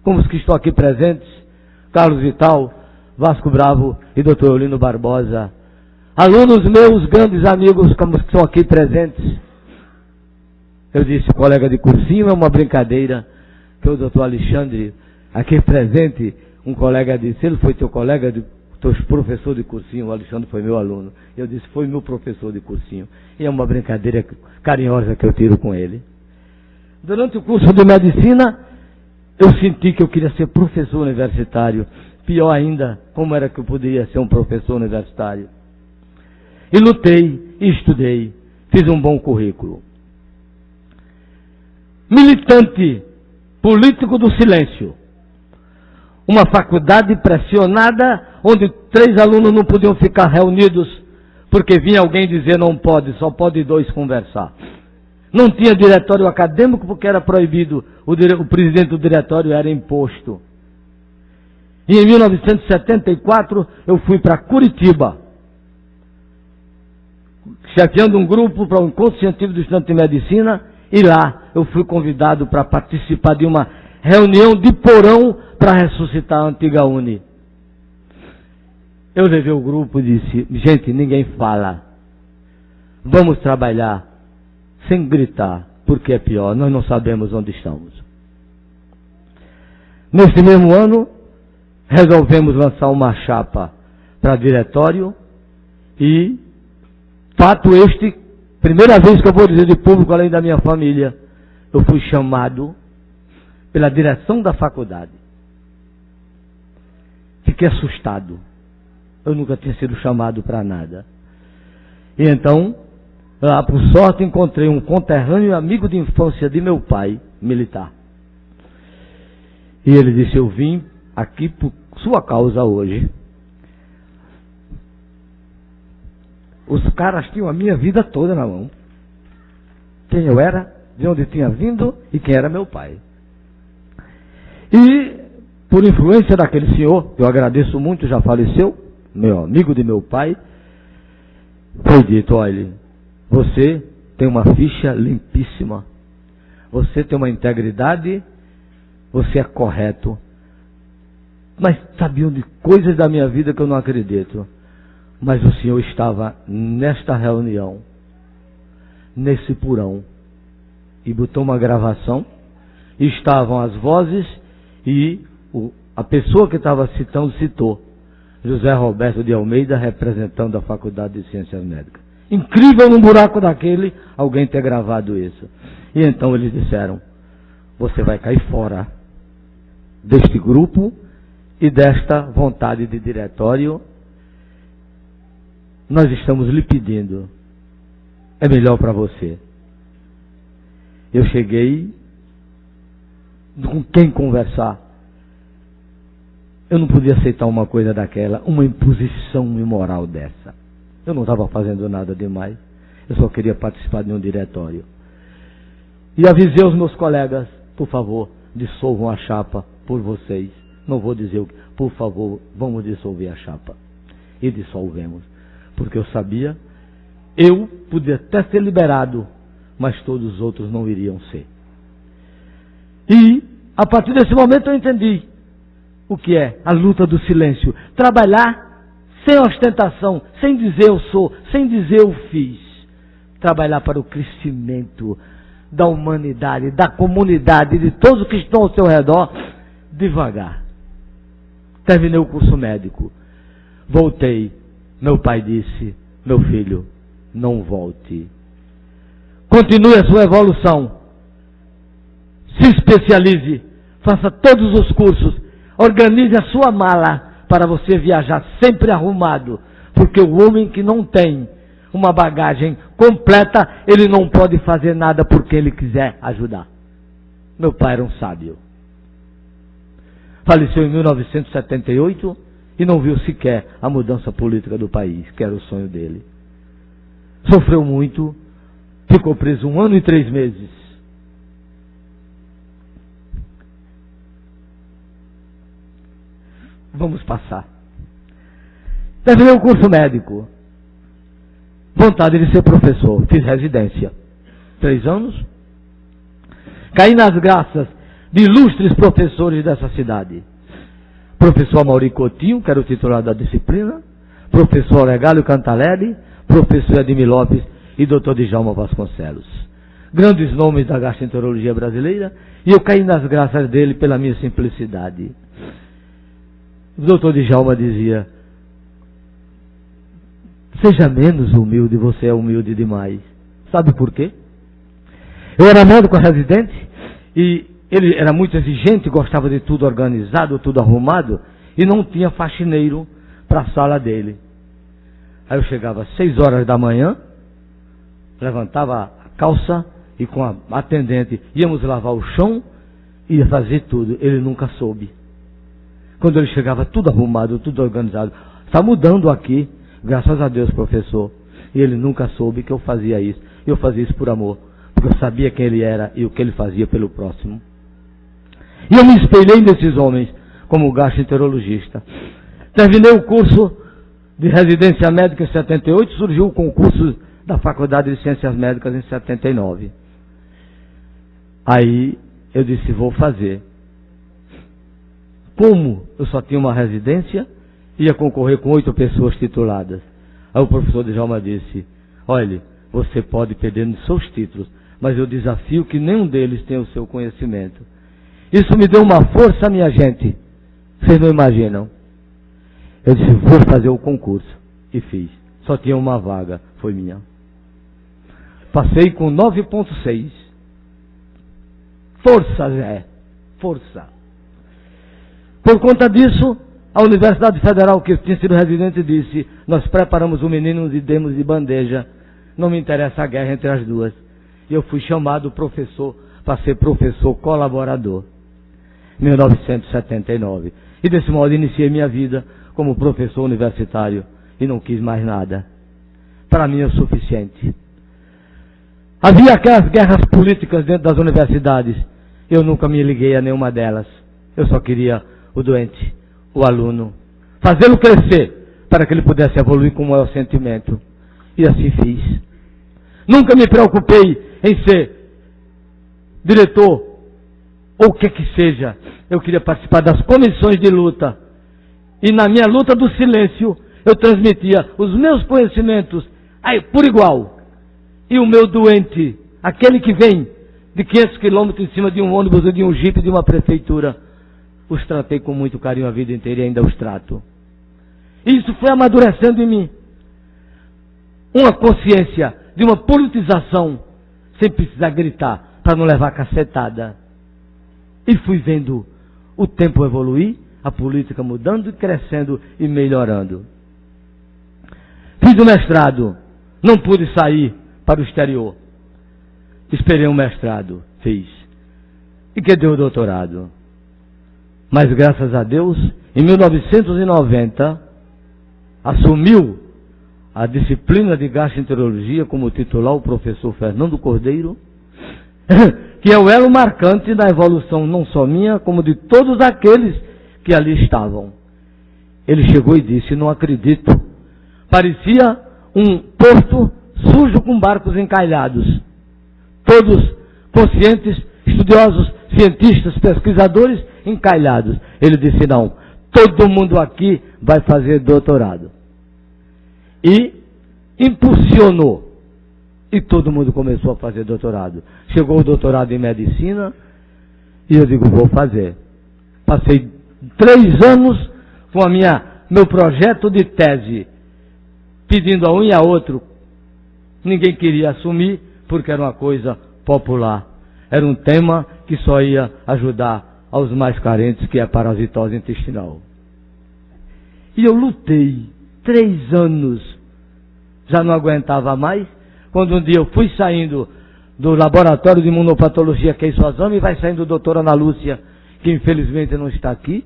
como os que estão aqui presentes, Carlos Vital, Vasco Bravo e Dr. Eulino Barbosa. Alunos meus, grandes amigos, como os que estão aqui presentes. Eu disse, colega de cursinho, é uma brincadeira, que o Dr. Alexandre, aqui presente, um colega disse, ele foi teu colega, teu professor de cursinho, o Alexandre foi meu aluno. Eu disse, foi meu professor de cursinho. E é uma brincadeira carinhosa que eu tiro com ele. Durante o curso de medicina, eu senti que eu queria ser professor universitário. Pior ainda, como era que eu podia ser um professor universitário? E lutei, e estudei, fiz um bom currículo. Militante, político do silêncio. Uma faculdade pressionada, onde 3 alunos não podiam ficar reunidos, porque vinha alguém dizer não pode, só pode 2 conversar. Não tinha diretório acadêmico porque era proibido, o presidente do diretório era imposto. E em 1974 eu fui para Curitiba, chefiando um grupo para o encontro científico do estudante de medicina, e lá eu fui convidado para participar de uma reunião de porão para ressuscitar a antiga Uni. Eu levei o grupo e disse, gente, ninguém fala, vamos trabalhar. sem gritar, porque é pior, nós não sabemos onde estamos. Nesse mesmo ano, resolvemos lançar uma chapa para diretório e, fato este, primeira vez que eu vou dizer de público, além da minha família, eu fui chamado pela direção da faculdade. Fiquei assustado. Eu nunca tinha sido chamado para nada. E então, lá por sorte, encontrei um conterrâneo e amigo de infância de meu pai, militar. E ele disse, eu vim aqui por sua causa hoje. Os caras tinham a minha vida toda na mão. Quem eu era, de onde tinha vindo e quem era meu pai. E, por influência daquele senhor, que eu agradeço muito, já faleceu, meu amigo de meu pai, foi dito, olha, você tem uma ficha limpíssima, você tem uma integridade, você é correto, mas sabiam de coisas da minha vida que eu não acredito. Mas o senhor estava nesta reunião, nesse porão, e botou uma gravação, e estavam as vozes, e a pessoa que estava citando, citou José Roberto de Almeida, representando a Faculdade de Ciências Médicas. Incrível num buraco daquele, alguém ter gravado isso. E então eles disseram, você vai cair fora deste grupo e desta vontade de diretório. Nós estamos lhe pedindo, é melhor para você. Eu cheguei, com quem conversar. Eu não podia aceitar uma coisa daquela, uma imposição imoral dessa. Eu não estava fazendo nada demais, eu só queria participar de um diretório. E avisei os meus colegas, por favor, dissolvam a chapa por vocês. Não vou dizer o que, por favor, vamos dissolver a chapa. E dissolvemos. Porque eu sabia, eu podia até ser liberado, mas todos os outros não iriam ser. E, a partir desse momento, eu entendi o que é a luta do silêncio. Trabalhar sem ostentação, sem dizer eu sou, sem dizer eu fiz. Trabalhar para o crescimento da humanidade, da comunidade, de todos que estão ao seu redor, devagar. Terminei o curso médico. Voltei. Meu pai disse, meu filho, não volte. Continue a sua evolução. Se especialize. Faça todos os cursos. Organize a sua mala para você viajar sempre arrumado. Porque o homem que não tem uma bagagem completa, ele não pode fazer nada porque ele quiser ajudar. Meu pai era um sábio. Faleceu em 1978 e não viu sequer a mudança política do país, que era o sonho dele. Sofreu muito, ficou preso 1 ano e 3 meses. Vamos passar. Terminei o curso médico. Vontade de ser professor. Fiz residência. 3 anos. Caí nas graças de ilustres professores dessa cidade. Professor Amaury Coutinho, que era o titular da disciplina. Professor Legálio Cantarelli. Professor Ademir Lopes e Dr. Djalma Vasconcelos. Grandes nomes da gastroenterologia brasileira. E eu caí nas graças dele pela minha simplicidade. O Dr. Djalma dizia, seja menos humilde, você é humilde demais. Sabe por quê? Eu era médico residente e ele era muito exigente, gostava de tudo organizado, tudo arrumado, e não tinha faxineiro para a sala dele. Aí eu chegava às 6 horas da manhã, levantava a calça e com a atendente íamos lavar o chão e ia fazer tudo. Ele nunca soube. Quando ele chegava tudo arrumado, tudo organizado, está mudando aqui, graças a Deus, professor. E ele nunca soube que eu fazia isso. Eu fazia isso por amor, porque eu sabia quem ele era e o que ele fazia pelo próximo. E eu me espelhei nesses homens como gastroenterologista. Terminei o curso de residência médica em 78, surgiu o concurso da Faculdade de Ciências Médicas em 79. Aí eu disse, vou fazer. Como eu só tinha uma residência, ia concorrer com 8 pessoas tituladas. Aí o professor Djalma disse, olha, Você pode perder nos seus títulos, mas eu desafio que nenhum deles tenha o seu conhecimento. Isso me deu uma força, minha gente. Vocês não imaginam. Eu disse, vou fazer o concurso. E fiz. Só tinha uma vaga, foi minha. Passei com 9,6. Força, Zé. Força. Por conta disso, a Universidade Federal, que tinha sido residente, disse, nós preparamos o menino e demos de bandeja. Não me interessa a guerra entre as duas. E eu fui chamado professor para ser professor colaborador. 1979. E desse modo iniciei minha vida como professor universitário e não quis mais nada. Para mim é o suficiente. Havia aquelas guerras políticas dentro das universidades. Eu nunca me liguei a nenhuma delas. Eu só queria o doente, o aluno, fazê-lo crescer para que ele pudesse evoluir com o maior sentimento. E assim fiz. Nunca me preocupei em ser diretor ou o que que seja. Eu queria participar das comissões de luta. E na minha luta do silêncio, eu transmitia os meus conhecimentos por igual. E o meu doente, aquele que vem de 500 quilômetros em cima de um ônibus ou de um jipe de uma prefeitura, os tratei com muito carinho a vida inteira e ainda os trato. Isso foi amadurecendo em mim. Uma consciência de uma politização sem precisar gritar para não levar cacetada. E fui vendo o tempo evoluir, a política mudando e crescendo e melhorando. Fiz o mestrado, não pude sair para o exterior. Esperei um mestrado, fiz. E que deu o doutorado. Mas graças a Deus, em 1990, assumiu a disciplina de gastroenterologia como titular o professor Fernando Cordeiro, que é o elo marcante da evolução não só minha, como de todos aqueles que ali estavam. Ele chegou e disse, não acredito. Parecia um porto sujo com barcos encalhados. Todos conscientes, estudiosos, cientistas, pesquisadores encalhados. Ele disse, não, todo mundo aqui vai fazer doutorado. E impulsionou. E todo mundo começou a fazer doutorado. Chegou o doutorado em medicina e eu digo, vou fazer. Passei 3 anos com meu projeto de tese, pedindo a um e a outro. Ninguém queria assumir porque era uma coisa popular. Era um tema que só ia ajudar aos mais carentes, que é a parasitose intestinal. E eu lutei 3 anos. Já não aguentava mais. Quando um dia eu fui saindo do laboratório de imunopatologia que é Suazama e vai saindo a doutora Ana Lúcia, que infelizmente não está aqui,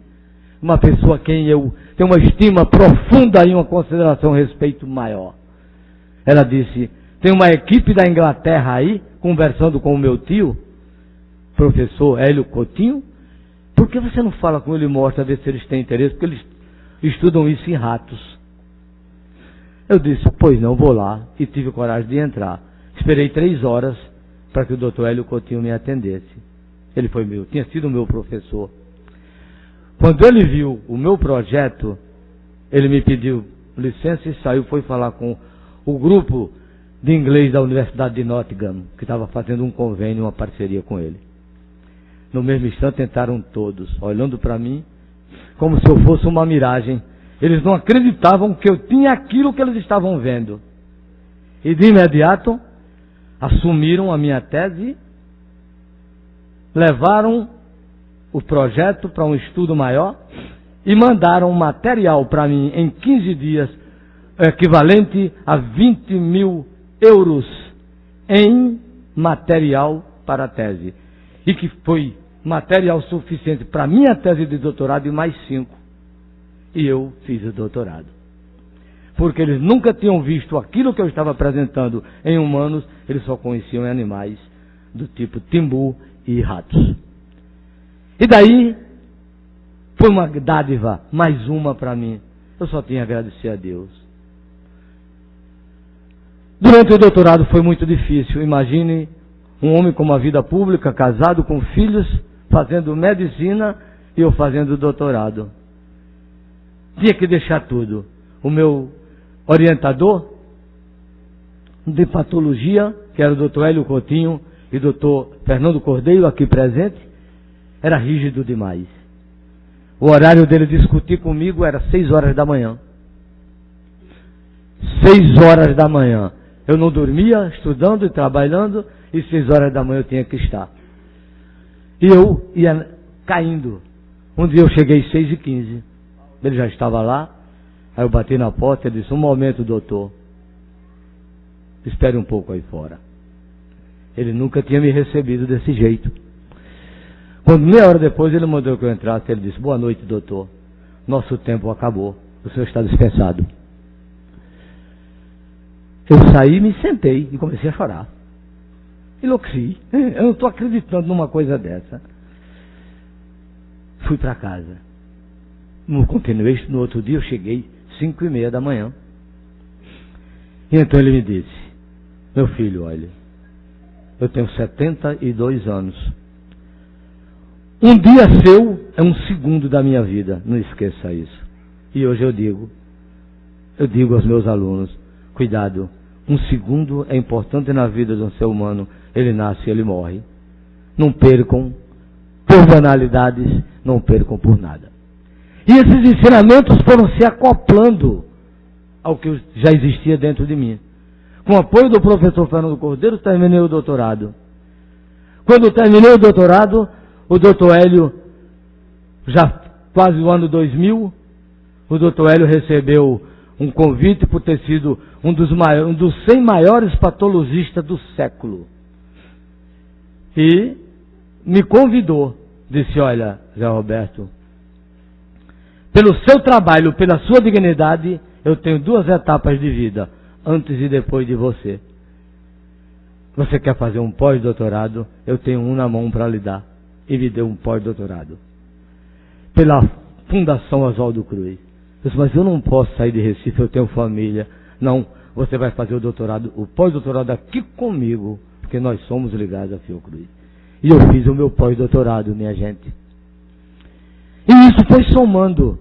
uma pessoa a quem eu tenho uma estima profunda e uma consideração e respeito maior. Ela disse, tem uma equipe da Inglaterra aí, conversando com o meu tio, professor Hélio Coutinho, por que você não fala com ele e mostra a ver se eles têm interesse? Porque eles estudam isso em ratos. Eu disse, pois não, vou lá. E tive coragem de entrar. Esperei 3 horas para que o doutor Hélio Coutinho me atendesse. Ele tinha sido meu professor. Quando ele viu o meu projeto, ele me pediu licença e saiu, foi falar com o grupo de inglês da Universidade de Nottingham, que estava fazendo um convênio, uma parceria com ele. No mesmo instante entraram todos, olhando para mim, como se eu fosse uma miragem. Eles não acreditavam que eu tinha aquilo que eles estavam vendo. E de imediato, assumiram a minha tese, levaram o projeto para um estudo maior e mandaram material para mim em 15 dias, equivalente a 20 mil euros em material para a tese. E que foi material suficiente para a minha tese de doutorado e mais 5. E eu fiz o doutorado. Porque eles nunca tinham visto aquilo que eu estava apresentando em humanos, eles só conheciam em animais do tipo timbu e ratos. E daí, foi uma dádiva, mais uma para mim. Eu só tinha a agradecer a Deus. Durante o doutorado foi muito difícil. Imagine um homem com uma vida pública, casado com filhos, fazendo medicina e eu fazendo doutorado. Tinha que deixar tudo. O meu orientador, de patologia, que era o doutor Hélio Coutinho e o doutor Fernando Cordeiro, aqui presente, era rígido demais. O horário dele discutir comigo era 6 horas da manhã. 6 horas da manhã. Eu não dormia, estudando e trabalhando, e 6 horas da manhã eu tinha que estar. E eu ia caindo. Um dia eu cheguei 6h15. Ele já estava lá. Aí eu bati na porta e disse: um momento, doutor. Espere um pouco aí fora. Ele nunca tinha me recebido desse jeito. Quando meia hora depois ele mandou que eu entrasse, ele disse: boa noite, doutor. Nosso tempo acabou. O senhor está dispensado. Eu saí, me sentei e comecei a chorar. Enlouqueci. Eu não estou acreditando numa coisa dessa. Fui para casa. Não continuei. No outro dia eu cheguei 5h30 da manhã. E então ele me disse: meu filho, olha, eu tenho 72 anos. Um dia seu é um segundo da minha vida. Não esqueça isso. E hoje eu digo aos meus alunos: cuidado, um segundo é importante na vida de um ser humano. Ele nasce e ele morre. Não percam por banalidades, não percam por nada. E esses ensinamentos foram se acoplando ao que já existia dentro de mim. Com o apoio do professor Fernando Cordeiro, terminei o doutorado. Quando terminei o doutorado, o doutor Hélio, já quase o ano 2000, o doutor Hélio recebeu um convite por ter sido um dos 100 maiores patologistas do século. E me convidou, disse: olha, Zé Roberto, pelo seu trabalho, pela sua dignidade, eu tenho 2 etapas de vida, antes e depois de você. Você quer fazer um pós-doutorado? Eu tenho um na mão para lhe dar. E me deu um pós-doutorado. Pela Fundação Oswaldo Cruz. Eu disse: mas eu não posso sair de Recife, eu tenho família. Não, você vai fazer o doutorado, o pós-doutorado aqui comigo, porque nós somos ligados a Fiocruz. E eu fiz o meu pós-doutorado, minha gente. E isso foi somando.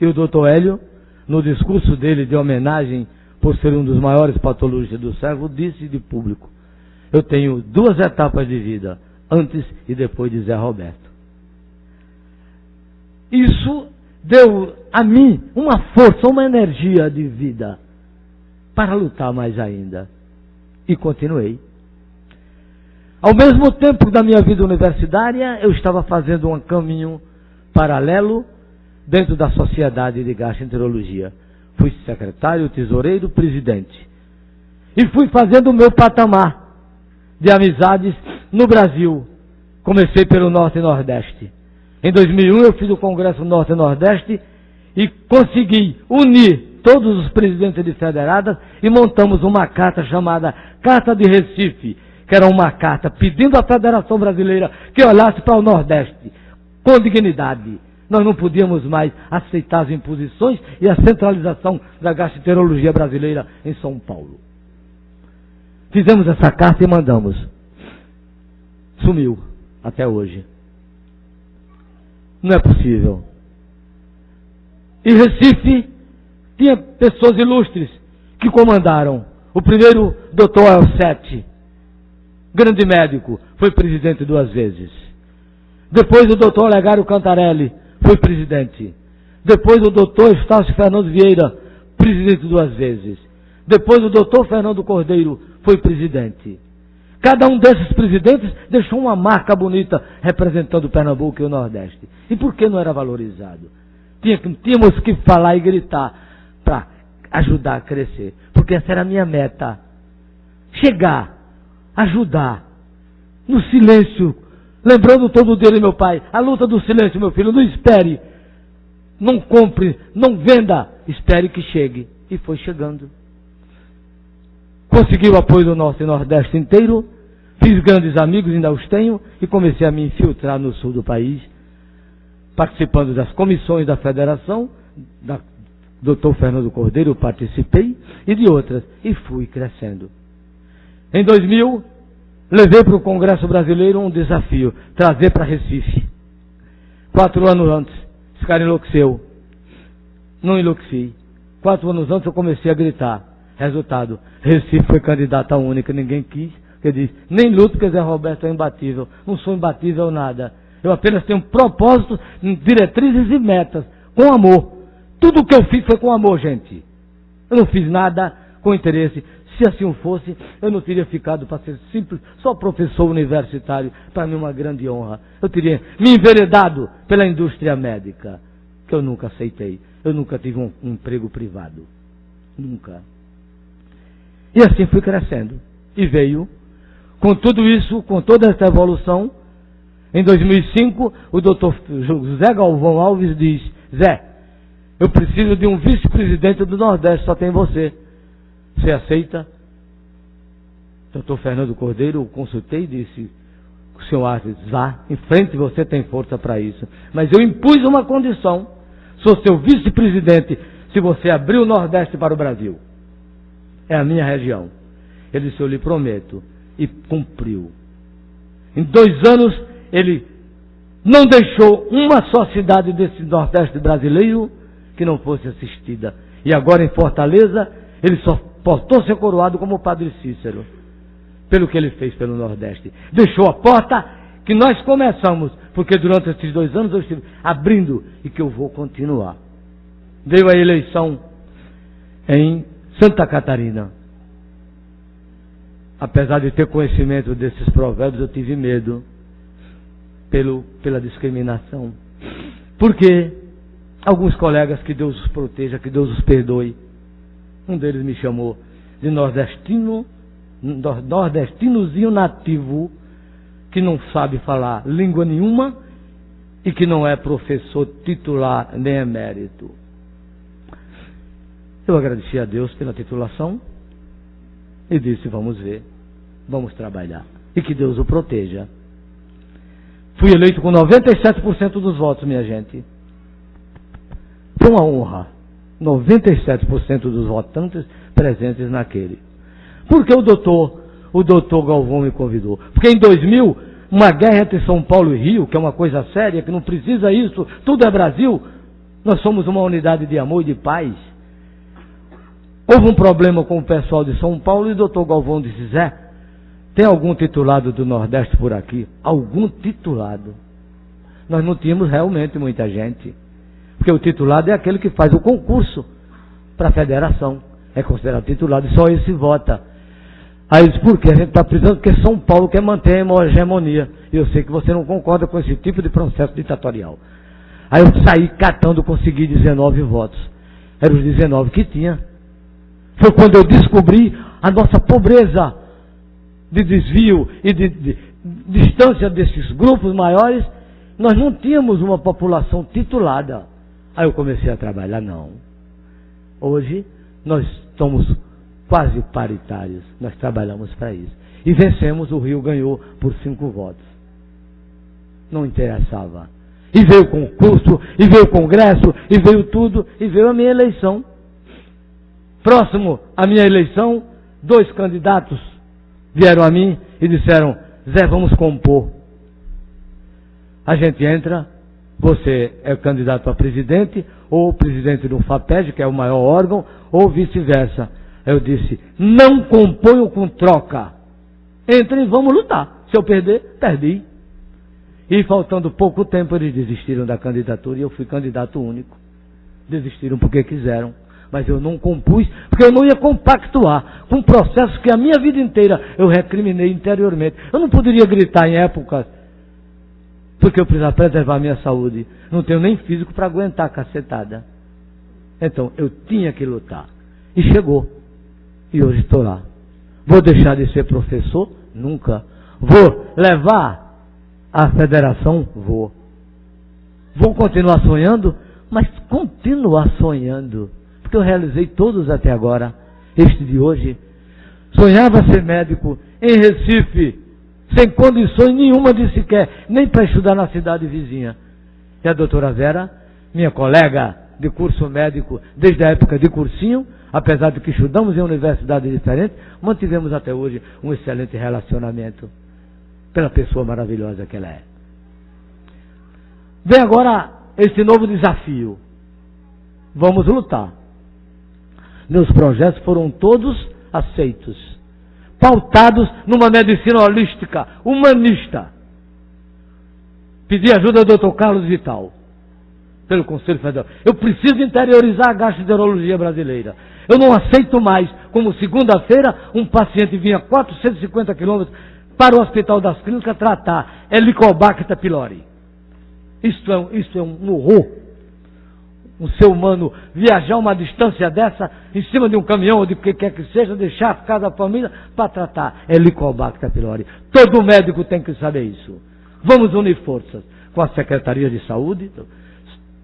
E o doutor Hélio, no discurso dele de homenagem, por ser um dos maiores patologistas do século, disse de público: eu tenho 2 etapas de vida, antes e depois de Zé Roberto. Isso deu a mim uma força, uma energia de vida para lutar mais ainda. E continuei. Ao mesmo tempo da minha vida universitária, eu estava fazendo um caminho paralelo dentro da Sociedade de Gastroenterologia. Fui secretário, tesoureiro, presidente. E fui fazendo o meu patamar de amizades no Brasil. Comecei pelo Norte e Nordeste. Em 2001 eu fiz o Congresso Norte e Nordeste e consegui unir todos os presidentes de federadas e montamos uma carta chamada Carta de Recife, que era uma carta pedindo à Federação Brasileira que olhasse para o Nordeste com dignidade. Nós não podíamos mais aceitar as imposições e a centralização da gastroenterologia brasileira em São Paulo. Fizemos essa carta e mandamos. Sumiu até hoje. Não é possível. E Recife tinha pessoas ilustres que comandaram. O primeiro, Dr. Alcete, grande médico, foi presidente 2 vezes. Depois o Dr. Olegário Cantarelli foi presidente. Depois o Dr. Estácio Fernando Vieira, presidente 2 vezes. Depois o Dr. Fernando Cordeiro foi presidente. Cada um desses presidentes deixou uma marca bonita representando Pernambuco e o Nordeste. E por que não era valorizado? Tínhamos que falar e gritar para ajudar a crescer. Porque essa era a minha meta. Chegar, ajudar, no silêncio. Lembrando todo dia, meu pai, a luta do silêncio, meu filho, não espere. Não compre, não venda. Espere que chegue. E foi chegando. Consegui o apoio do Norte e Nordeste inteiro, fiz grandes amigos, ainda os tenho, e comecei a me infiltrar no sul do país, participando das comissões da federação, da Dr. Fernando Cordeiro, eu participei, e de outras, e fui crescendo. Em 2000, levei para o Congresso Brasileiro um desafio, trazer para Recife. 4 anos antes, esse cara enlouqueceu. Não enlouqueci. 4 anos antes eu comecei a gritar. Resultado, Recife foi candidata única, ninguém quis. Eu disse, nem luto porque Zé Roberto é imbatível. Não sou imbatível nada. Eu apenas tenho propósitos, diretrizes e metas, com amor. Tudo o que eu fiz foi com amor, gente. Eu não fiz nada com interesse. Se assim fosse, eu não teria ficado para ser simples, só professor universitário, para mim uma grande honra. Eu teria me enveredado pela indústria médica, que eu nunca aceitei. Eu nunca tive um emprego privado. Nunca. E assim fui crescendo. E veio, com tudo isso, com toda essa evolução, em 2005, o doutor José Galvão Alves diz, Zé, eu preciso de um vice-presidente do Nordeste, só tem você. Você aceita? Doutor Fernando Cordeiro, eu consultei e disse, o senhor Artes, vá, em frente, você tem força para isso. Mas eu impus uma condição, sou seu vice-presidente, se você abrir o Nordeste para o Brasil. É a minha região. Ele disse, eu lhe prometo. E cumpriu. Em 2 anos, ele não deixou uma só cidade desse Nordeste brasileiro que não fosse assistida. E agora em Fortaleza, ele só portou ser coroado como o Padre Cícero, pelo que ele fez pelo Nordeste. Deixou a porta que nós começamos, porque durante esses 2 anos eu estive abrindo e que eu vou continuar. Veio a eleição em Santa Catarina. Apesar de ter conhecimento desses provérbios, eu tive medo pela discriminação. Porque alguns colegas, que Deus os proteja, que Deus os perdoe, um deles me chamou de nordestinozinho nativo, que não sabe falar língua nenhuma e que não é professor titular nem emérito. Eu agradeci a Deus pela titulação e disse, vamos ver, vamos trabalhar. E que Deus o proteja. Fui eleito com 97% dos votos, minha gente. Foi uma honra. 97% dos votantes presentes naquele. Por que o doutor Galvão me convidou? Porque em 2000, uma guerra entre São Paulo e Rio, que é uma coisa séria, que não precisa isso, tudo é Brasil, nós somos uma unidade de amor e de paz. Houve um problema com o pessoal de São Paulo e o doutor Galvão disse, Zé, tem algum titulado do Nordeste por aqui? Algum titulado. Nós não tínhamos realmente muita gente. Porque o titulado é aquele que faz o concurso para a federação. É considerado titulado e só esse vota. Aí eu disse, por quê? A gente está precisando porque São Paulo quer manter a hegemonia. E eu sei que você não concorda com esse tipo de processo ditatorial. Aí eu saí catando, consegui 19 votos. Eram os 19 que tinha. Foi quando eu descobri a nossa pobreza de desvio e de distância desses grupos maiores. Nós não tínhamos uma população titulada. Aí eu comecei a trabalhar, não. Hoje nós somos quase paritários. Nós trabalhamos para isso. E vencemos, o Rio ganhou por 5 votos. Não interessava. E veio o concurso, e veio o congresso, e veio tudo, e veio a minha eleição. Próximo à minha eleição, 2 candidatos vieram a mim e disseram, Zé, vamos compor. A gente entra, você é candidato a presidente, ou presidente do FAPED, que é o maior órgão, ou vice-versa. Eu disse, não componho com troca. Entrem e vamos lutar. Se eu perder, perdi. E faltando pouco tempo, eles desistiram da candidatura e eu fui candidato único. Desistiram porque quiseram. Mas eu não compus, porque eu não ia compactuar com processos que a minha vida inteira eu recriminei interiormente. Eu não poderia gritar em épocas, porque eu precisava preservar a minha saúde. Não tenho nem físico para aguentar a cacetada. Então, eu tinha que lutar. E chegou. E hoje estou lá. Vou deixar de ser professor? Nunca. Vou levar a federação? Vou. Vou continuar sonhando? Mas continuar sonhando. Porque eu realizei todos até agora. Este de hoje. Sonhava ser médico em Recife, sem condições nenhuma de sequer, nem para estudar na cidade vizinha. E a doutora Vera, minha colega de curso médico, desde a época de cursinho, apesar de que estudamos em universidades diferentes, mantivemos até hoje um excelente relacionamento, pela pessoa maravilhosa que ela é. Vem agora esse novo desafio. Vamos lutar. Meus projetos foram todos aceitos, pautados numa medicina holística, humanista. Pedi ajuda ao Dr. Carlos Vital, pelo Conselho Federal. Eu preciso interiorizar a gastroenterologia brasileira. Eu não aceito mais, como segunda-feira, um paciente vinha 450 quilômetros para o Hospital das Clínicas tratar Helicobacter pylori. Isso é um horror. Um ser humano viajar uma distância dessa, em cima de um caminhão ou de o que quer que seja, deixar a casa da família para tratar Helicobacter pylori. Todo médico tem que saber isso. Vamos unir forças com a Secretaria de Saúde.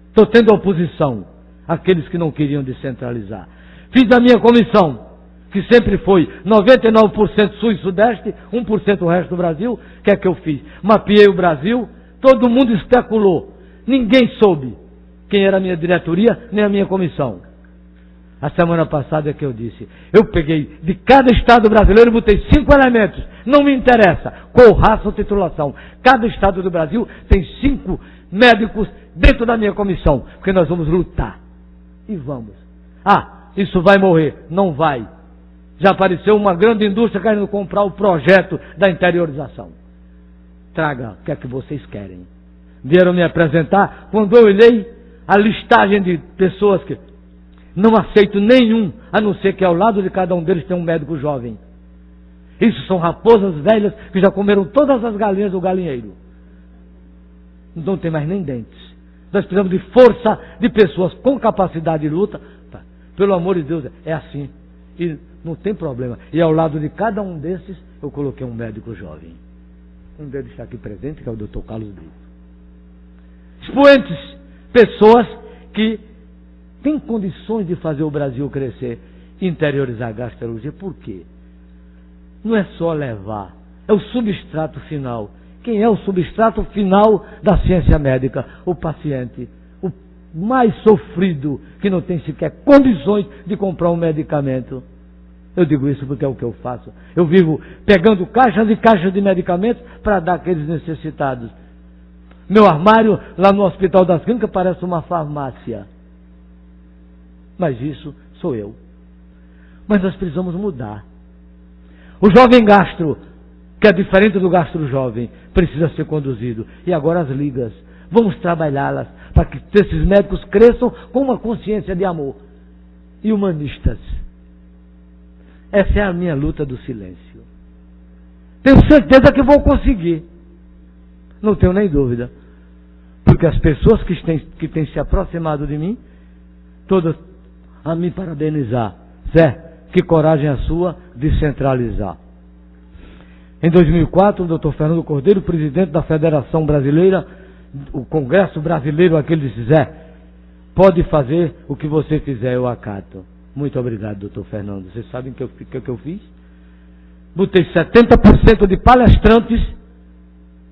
Estou tendo oposição àqueles que não queriam descentralizar. Fiz a minha comissão, que sempre foi 99% sul e sudeste, 1% o resto do Brasil. O que é que eu fiz? Mapeei o Brasil, todo mundo especulou. Ninguém soube quem era a minha diretoria, nem a minha comissão. A semana passada é que eu disse, eu peguei de cada estado brasileiro e botei 5 elementos. Não me interessa qual raça ou titulação. Cada estado do Brasil tem 5 médicos dentro da minha comissão, porque nós vamos lutar. E vamos. Ah, isso vai morrer. Não vai. Já apareceu uma grande indústria querendo comprar o projeto da interiorização. Traga o que é que vocês querem. Vieram me apresentar, quando eu olhei a listagem de pessoas que não aceito nenhum, a não ser que ao lado de cada um deles tem um médico jovem. Isso são raposas velhas que já comeram todas as galinhas do galinheiro. Não tem mais nem dentes. Nós precisamos de força de pessoas com capacidade de luta. Pelo amor de Deus, é assim. E não tem problema. E ao lado de cada um desses, eu coloquei um médico jovem. Um deles está aqui presente, que é o Dr. Carlos Brito. Expoentes, pessoas que têm condições de fazer o Brasil crescer, interiorizar a gastroenterologia. Por quê? Não é só levar, é o substrato final. Quem é o substrato final da ciência médica? O paciente, o mais sofrido, que não tem sequer condições de comprar um medicamento. Eu digo isso porque é o que eu faço. Eu vivo pegando caixas e caixas de medicamentos para dar àqueles necessitados. Meu armário lá no Hospital das Clínicas parece uma farmácia. Mas isso sou eu. Mas nós precisamos mudar. O jovem gastro, que é diferente do gastro jovem, precisa ser conduzido. E agora as ligas. Vamos trabalhá-las para que esses médicos cresçam com uma consciência de amor. E humanistas. Essa é a minha luta do silêncio. Tenho certeza que vou conseguir. Não tenho nem dúvida. Porque as pessoas que têm se aproximado de mim, todas a me parabenizar. Zé, que coragem a sua de centralizar. Em 2004, o Dr. Fernando Cordeiro, presidente da Federação Brasileira, o Congresso Brasileiro, aquele disse, Zé, pode fazer o que você fizer, eu acato. Muito obrigado, Dr. Fernando. Vocês sabem o que eu fiz? Botei 70% de palestrantes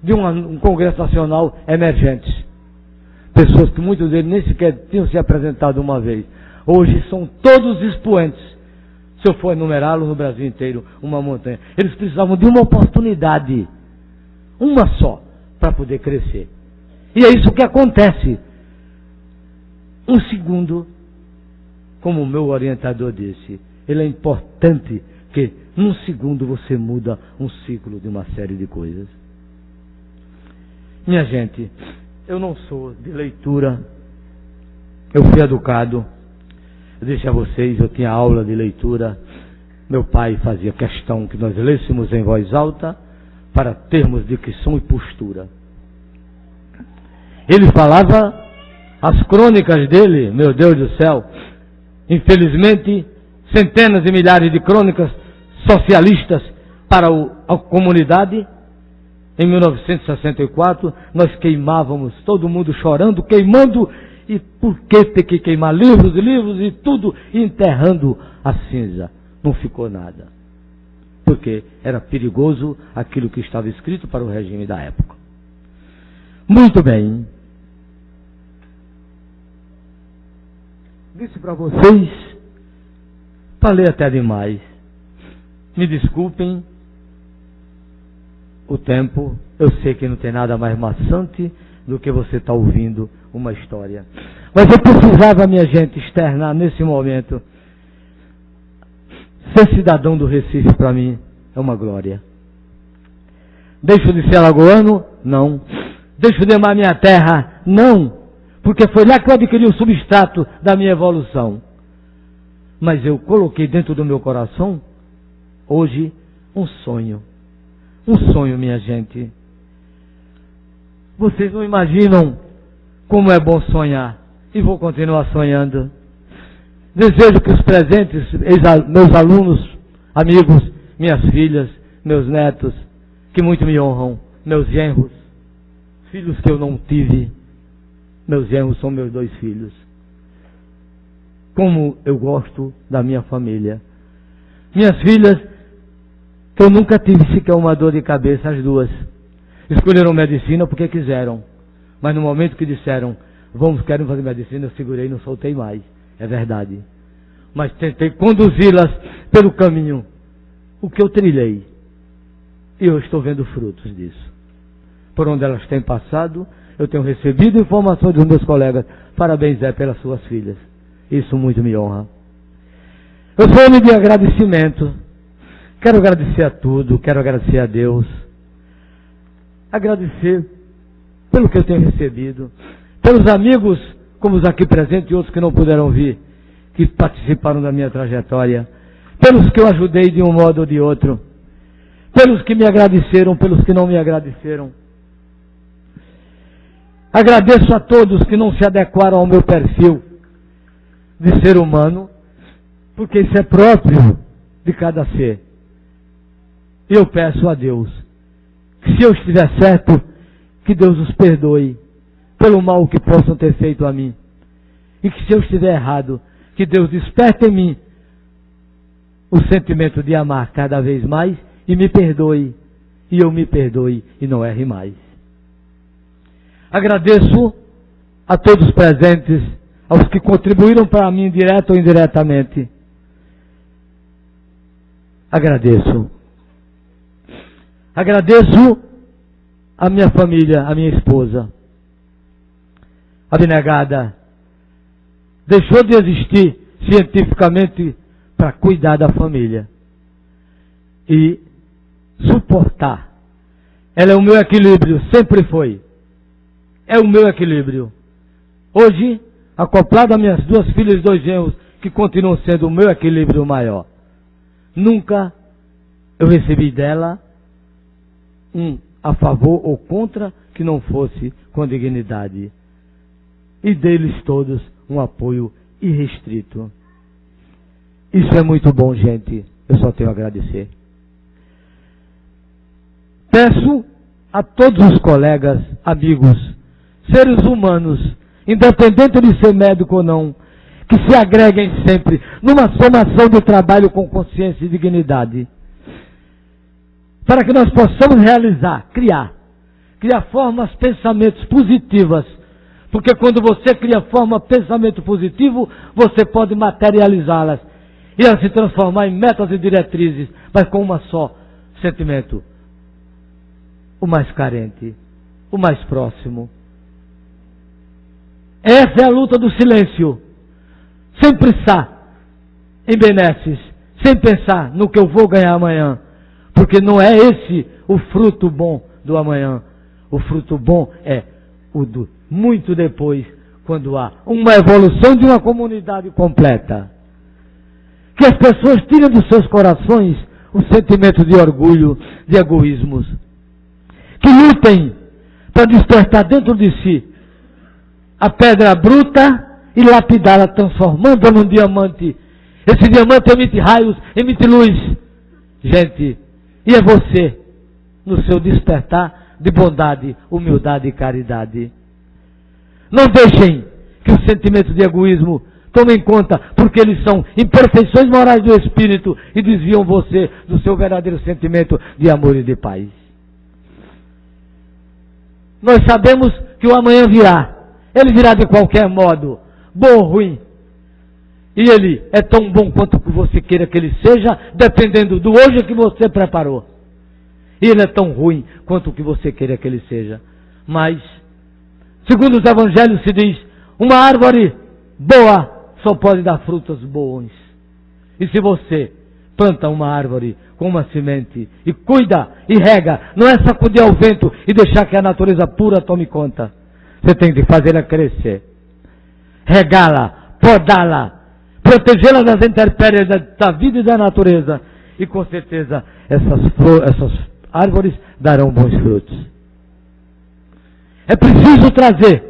de um Congresso Nacional emergentes. Pessoas que muitos deles nem sequer tinham se apresentado uma vez. Hoje são todos expoentes. Se eu for enumerá-los no Brasil inteiro, uma montanha. Eles precisavam de uma oportunidade. Uma só, para poder crescer. E é isso que acontece. Um segundo, como o meu orientador disse, ele é importante que num segundo você muda um ciclo de uma série de coisas. Minha gente, eu não sou de leitura, eu fui educado, eu disse a vocês, eu tinha aula de leitura, meu pai fazia questão que nós lêssemos em voz alta para termos dicção e postura. Ele falava, as crônicas dele, meu Deus do céu, infelizmente, centenas e milhares de crônicas socialistas para a comunidade. Em 1964, nós queimávamos, todo mundo chorando, queimando, e por que ter que queimar livros e livros e tudo, enterrando a cinza? Não ficou nada. Porque era perigoso aquilo que estava escrito para o regime da época. Muito bem. Disse para vocês, falei até demais. Me desculpem o tempo, eu sei que não tem nada mais maçante do que você estar ouvindo uma história. Mas eu precisava, minha gente, externar nesse momento Ser cidadão do Recife para mim é uma glória. Deixo de ser alagoano? Não. Deixo de amar minha terra? Não. Porque foi lá que eu adquiri o substrato da minha evolução. Mas eu coloquei dentro do meu coração, hoje, um sonho. Um sonho, minha gente. Vocês não imaginam como é bom sonhar. E vou continuar sonhando. Desejo que os presentes, meus alunos, amigos, minhas filhas, meus netos, que muito me honram, meus genros, filhos que eu não tive, meus genros são meus 2 filhos. Como eu gosto da minha família. Minhas filhas, que eu nunca tive sequer uma dor de cabeça, as 2. Escolheram medicina porque quiseram. Mas no momento que disseram, querem fazer medicina, eu segurei e não soltei mais. É verdade. Mas tentei conduzi-las pelo caminho, o que eu trilhei. E eu estou vendo frutos disso. Por onde elas têm passado, eu tenho recebido informações dos meus colegas. Parabéns, Zé, pelas suas filhas. Isso muito me honra. Eu sou homem de agradecimento. Quero agradecer a tudo, quero agradecer a Deus. Agradecer pelo que eu tenho recebido, pelos amigos, como os aqui presentes e outros que não puderam vir, que participaram da minha trajetória, pelos que eu ajudei de um modo ou de outro, pelos que me agradeceram, pelos que não me agradeceram. Agradeço a todos que não se adequaram ao meu perfil de ser humano, porque isso é próprio de cada ser. E eu peço a Deus que, se eu estiver certo, que Deus os perdoe pelo mal que possam ter feito a mim. E que, se eu estiver errado, que Deus desperte em mim o sentimento de amar cada vez mais e me perdoe. E eu me perdoe e não erre mais. Agradeço a todos os presentes, aos que contribuíram para mim, direto ou indiretamente. Agradeço. Agradeço a minha família, a minha esposa. Abnegada deixou de existir cientificamente para cuidar da família e suportar. Ela é o meu equilíbrio, sempre foi. É o meu equilíbrio. Hoje, acoplado a minhas 2 filhas e 2 genros, que continuam sendo o meu equilíbrio maior. Nunca eu recebi dela a favor ou contra que não fosse com dignidade. E deles todos um apoio irrestrito. Isso é muito bom, gente. Eu só tenho a agradecer. Peço a todos os colegas, amigos, seres humanos, independente de ser médico ou não, que se agreguem sempre numa somação de trabalho com consciência e dignidade, para que nós possamos realizar, criar formas, pensamentos positivas, porque quando você cria forma, pensamento positivo, você pode materializá-las e elas se transformar em metas e diretrizes, mas com uma só sentimento: o mais carente, o mais próximo. Essa é a luta do silêncio. Sem pensar em benesses, sem pensar no que eu vou ganhar amanhã, porque não é esse o fruto bom do amanhã. O fruto bom é o do muito depois, quando há uma evolução de uma comunidade completa. Que as pessoas tirem dos seus corações o sentimento de orgulho, de egoísmos. Que lutem para despertar dentro de si a pedra bruta e lapidá-la, transformando-a num diamante. Esse diamante emite raios, emite luz. Gente, e é você, no seu despertar de bondade, humildade e caridade. Não deixem que o sentimento de egoísmo tome em conta, porque eles são imperfeições morais do espírito e desviam você do seu verdadeiro sentimento de amor e de paz. Nós sabemos que o amanhã virá. Ele virá de qualquer modo, bom ou ruim. E ele é tão bom quanto que você queira que ele seja, dependendo do hoje que você preparou. E ele é tão ruim quanto o que você queira que ele seja. Mas, segundo os evangelhos se diz, uma árvore boa só pode dar frutos bons. E se você planta uma árvore com uma semente e cuida e rega. Não é sacudir ao vento e deixar que a natureza pura tome conta. Você tem que fazê-la crescer, regá-la, podá-la, protegê-la das intempéries da vida e da natureza. E com certeza essas árvores darão bons frutos. É preciso trazer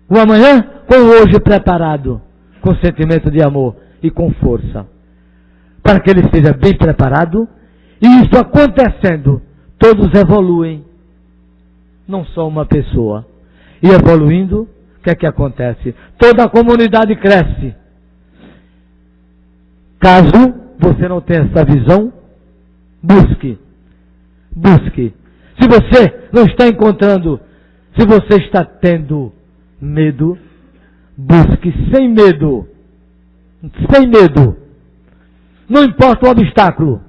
o amanhã com o hoje preparado, com sentimento de amor e com força, para que ele esteja bem preparado. E isso acontecendo, todos evoluem, não só uma pessoa. E evoluindo, o que é que acontece? Toda a comunidade cresce. Caso você não tenha essa visão, busque. Busque. Se você não está encontrando, se você está tendo medo, busque sem medo. Sem medo. Não importa o obstáculo.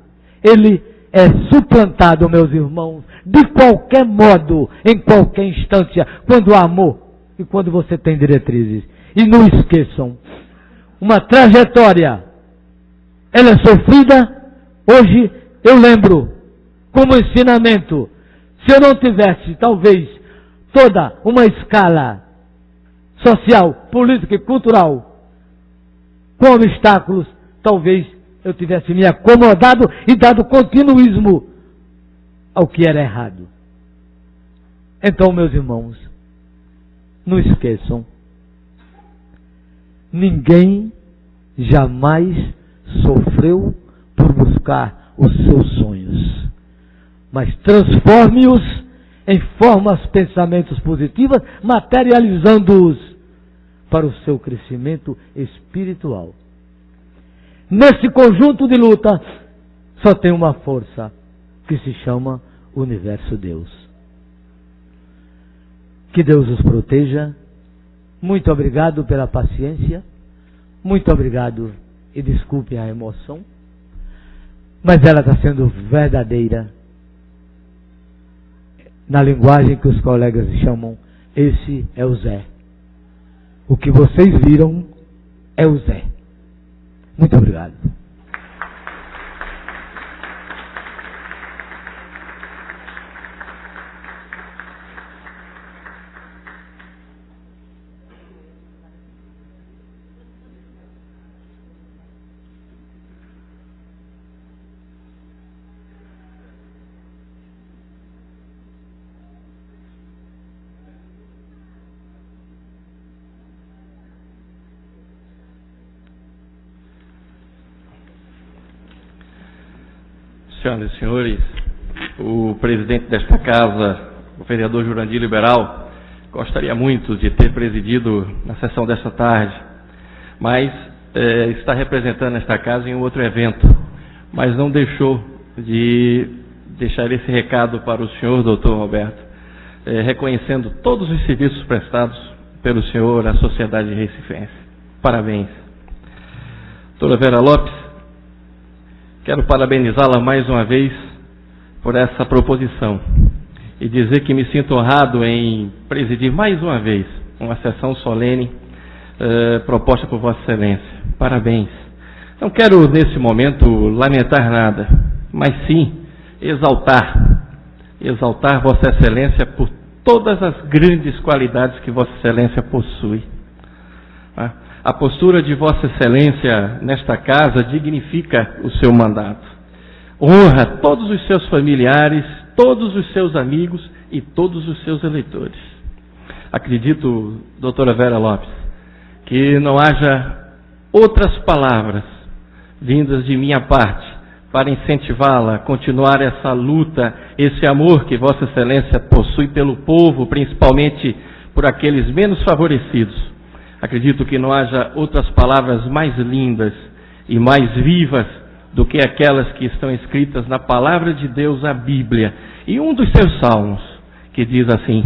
Ele é suplantado, meus irmãos, de qualquer modo, em qualquer instância, quando há amor e quando você tem diretrizes. E não esqueçam, uma trajetória, ela é sofrida. Hoje eu lembro, como ensinamento, se eu não tivesse, talvez, toda uma escala social, política e cultural, com obstáculos, talvez eu tivesse me acomodado e dado continuismo ao que era errado. Então, meus irmãos, não esqueçam, ninguém jamais sofreu por buscar os seus sonhos, mas transforme-os em formas, pensamentos positivas, materializando-os para o seu crescimento espiritual. Nesse conjunto de luta, só tem uma força, que se chama Universo Deus. Que Deus os proteja. Muito obrigado pela paciência. Muito obrigado e desculpem a emoção, mas ela está sendo verdadeira. Na linguagem que os colegas chamam, esse é o Zé. O que vocês viram é o Zé. Muito obrigado. Senhoras e senhores, o presidente desta casa, o vereador Jurandir Liberal, gostaria muito de ter presidido na sessão desta tarde, mas está representando esta casa em outro evento, mas não deixou de deixar esse recado para o senhor, doutor Roberto, reconhecendo todos os serviços prestados pelo senhor à sociedade recifense. Parabéns. Doutora Vera Lopes, quero parabenizá-la mais uma vez por essa proposição e dizer que me sinto honrado em presidir mais uma vez uma sessão solene proposta por Vossa Excelência. Parabéns. Não quero nesse momento lamentar nada, mas sim exaltar Vossa Excelência por todas as grandes qualidades que Vossa Excelência possui. A postura de Vossa Excelência nesta casa dignifica o seu mandato. Honra todos os seus familiares, todos os seus amigos e todos os seus eleitores. Acredito, doutora Vera Lopes, que não haja outras palavras vindas de minha parte para incentivá-la a continuar essa luta, esse amor que Vossa Excelência possui pelo povo, principalmente por aqueles menos favorecidos. Acredito que não haja outras palavras mais lindas e mais vivas do que aquelas que estão escritas na palavra de Deus, a Bíblia. E um dos seus salmos, que diz assim: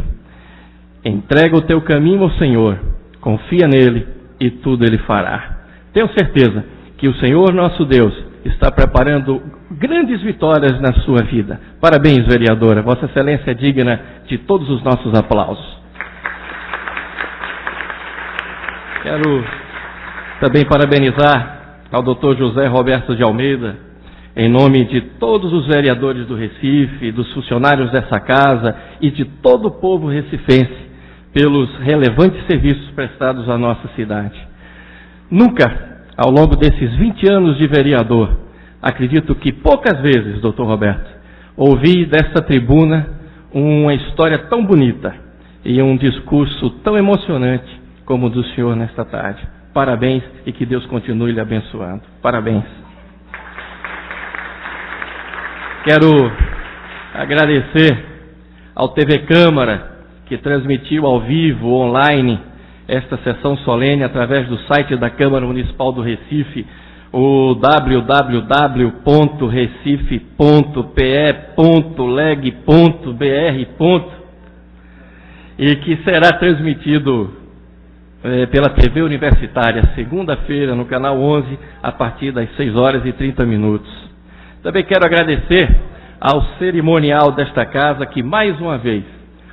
entrega o teu caminho ao Senhor, confia nele e tudo ele fará. Tenho certeza que o Senhor nosso Deus está preparando grandes vitórias na sua vida. Parabéns, vereadora. Vossa Excelência é digna de todos os nossos aplausos. Quero também parabenizar ao Dr. José Roberto de Almeida, em nome de todos os vereadores do Recife, dos funcionários dessa casa e de todo o povo recifense, pelos relevantes serviços prestados à nossa cidade. Nunca, ao longo desses 20 anos de vereador, acredito que poucas vezes, Dr. Roberto, ouvi desta tribuna uma história tão bonita e um discurso tão emocionante como o do senhor nesta tarde. Parabéns e que Deus continue lhe abençoando. Parabéns. Quero agradecer ao TV Câmara, que transmitiu ao vivo, online, esta sessão solene através do site da Câmara Municipal do Recife, o www.recife.pe.leg.br, e que será transmitido pela TV Universitária, segunda-feira, no canal 11, a partir das 6h30. Também quero agradecer ao cerimonial desta casa, que mais uma vez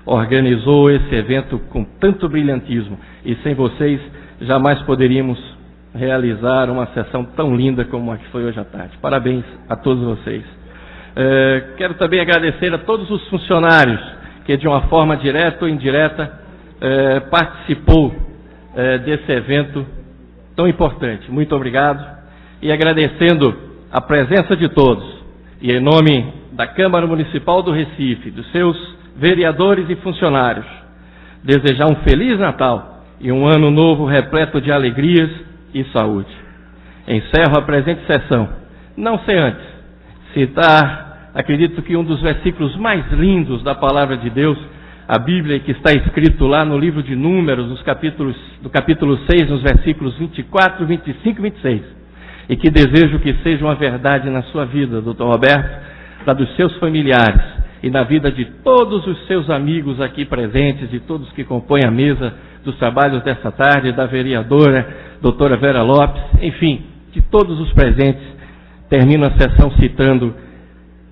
organizou esse evento com tanto brilhantismo, e sem vocês jamais poderíamos realizar uma sessão tão linda como a que foi hoje à tarde. Parabéns a todos vocês. Quero também agradecer a todos os funcionários que, de uma forma direta ou indireta, participou desse evento tão importante. Muito obrigado. E agradecendo a presença de todos, e em nome da Câmara Municipal do Recife, dos seus vereadores e funcionários, desejar um Feliz Natal e um ano novo repleto de alegrias e saúde. Encerro a presente sessão, não sem antes citar, acredito que um dos versículos mais lindos da Palavra de Deus, a Bíblia, que está escrito lá no livro de Números, do capítulo 6, nos versículos 24, 25 e 26, e que desejo que seja uma verdade na sua vida, Dr. Roberto, da dos seus familiares e na vida de todos os seus amigos aqui presentes, de todos que compõem a mesa dos trabalhos desta tarde, da vereadora doutora Vera Lopes, enfim, de todos os presentes. Termino a sessão citando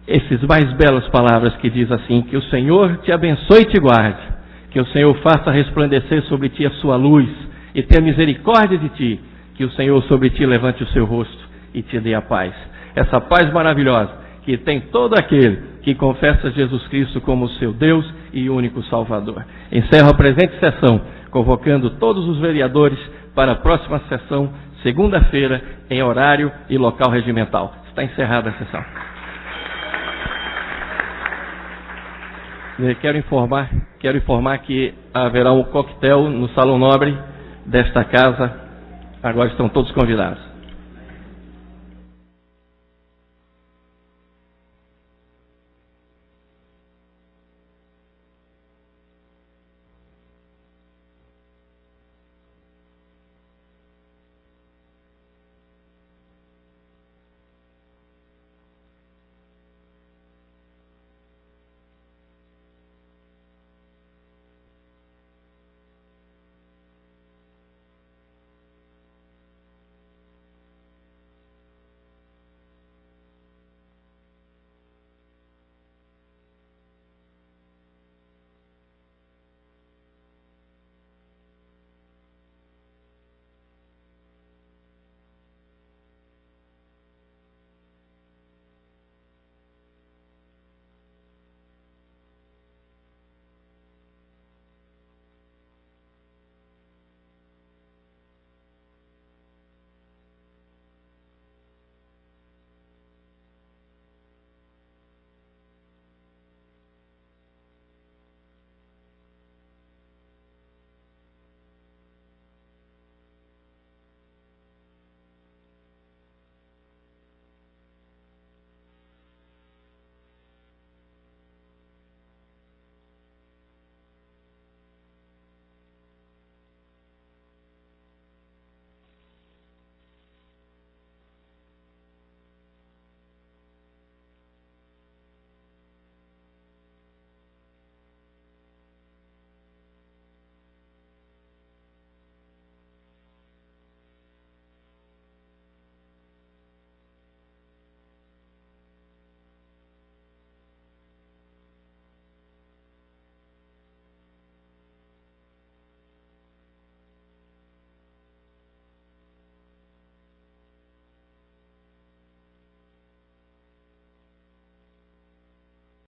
esses mais belas palavras que diz assim: que o Senhor te abençoe e te guarde, que o Senhor faça resplandecer sobre ti a sua luz e tenha misericórdia de ti, que o Senhor sobre ti levante o seu rosto e te dê a paz. Essa paz maravilhosa que tem todo aquele que confessa Jesus Cristo como seu Deus e único Salvador. Encerro a presente sessão, convocando todos os vereadores para a próxima sessão, segunda-feira, em horário e local regimental. Está encerrada a sessão. Quero informar que haverá um coquetel no Salão Nobre desta casa. Agora estão todos convidados.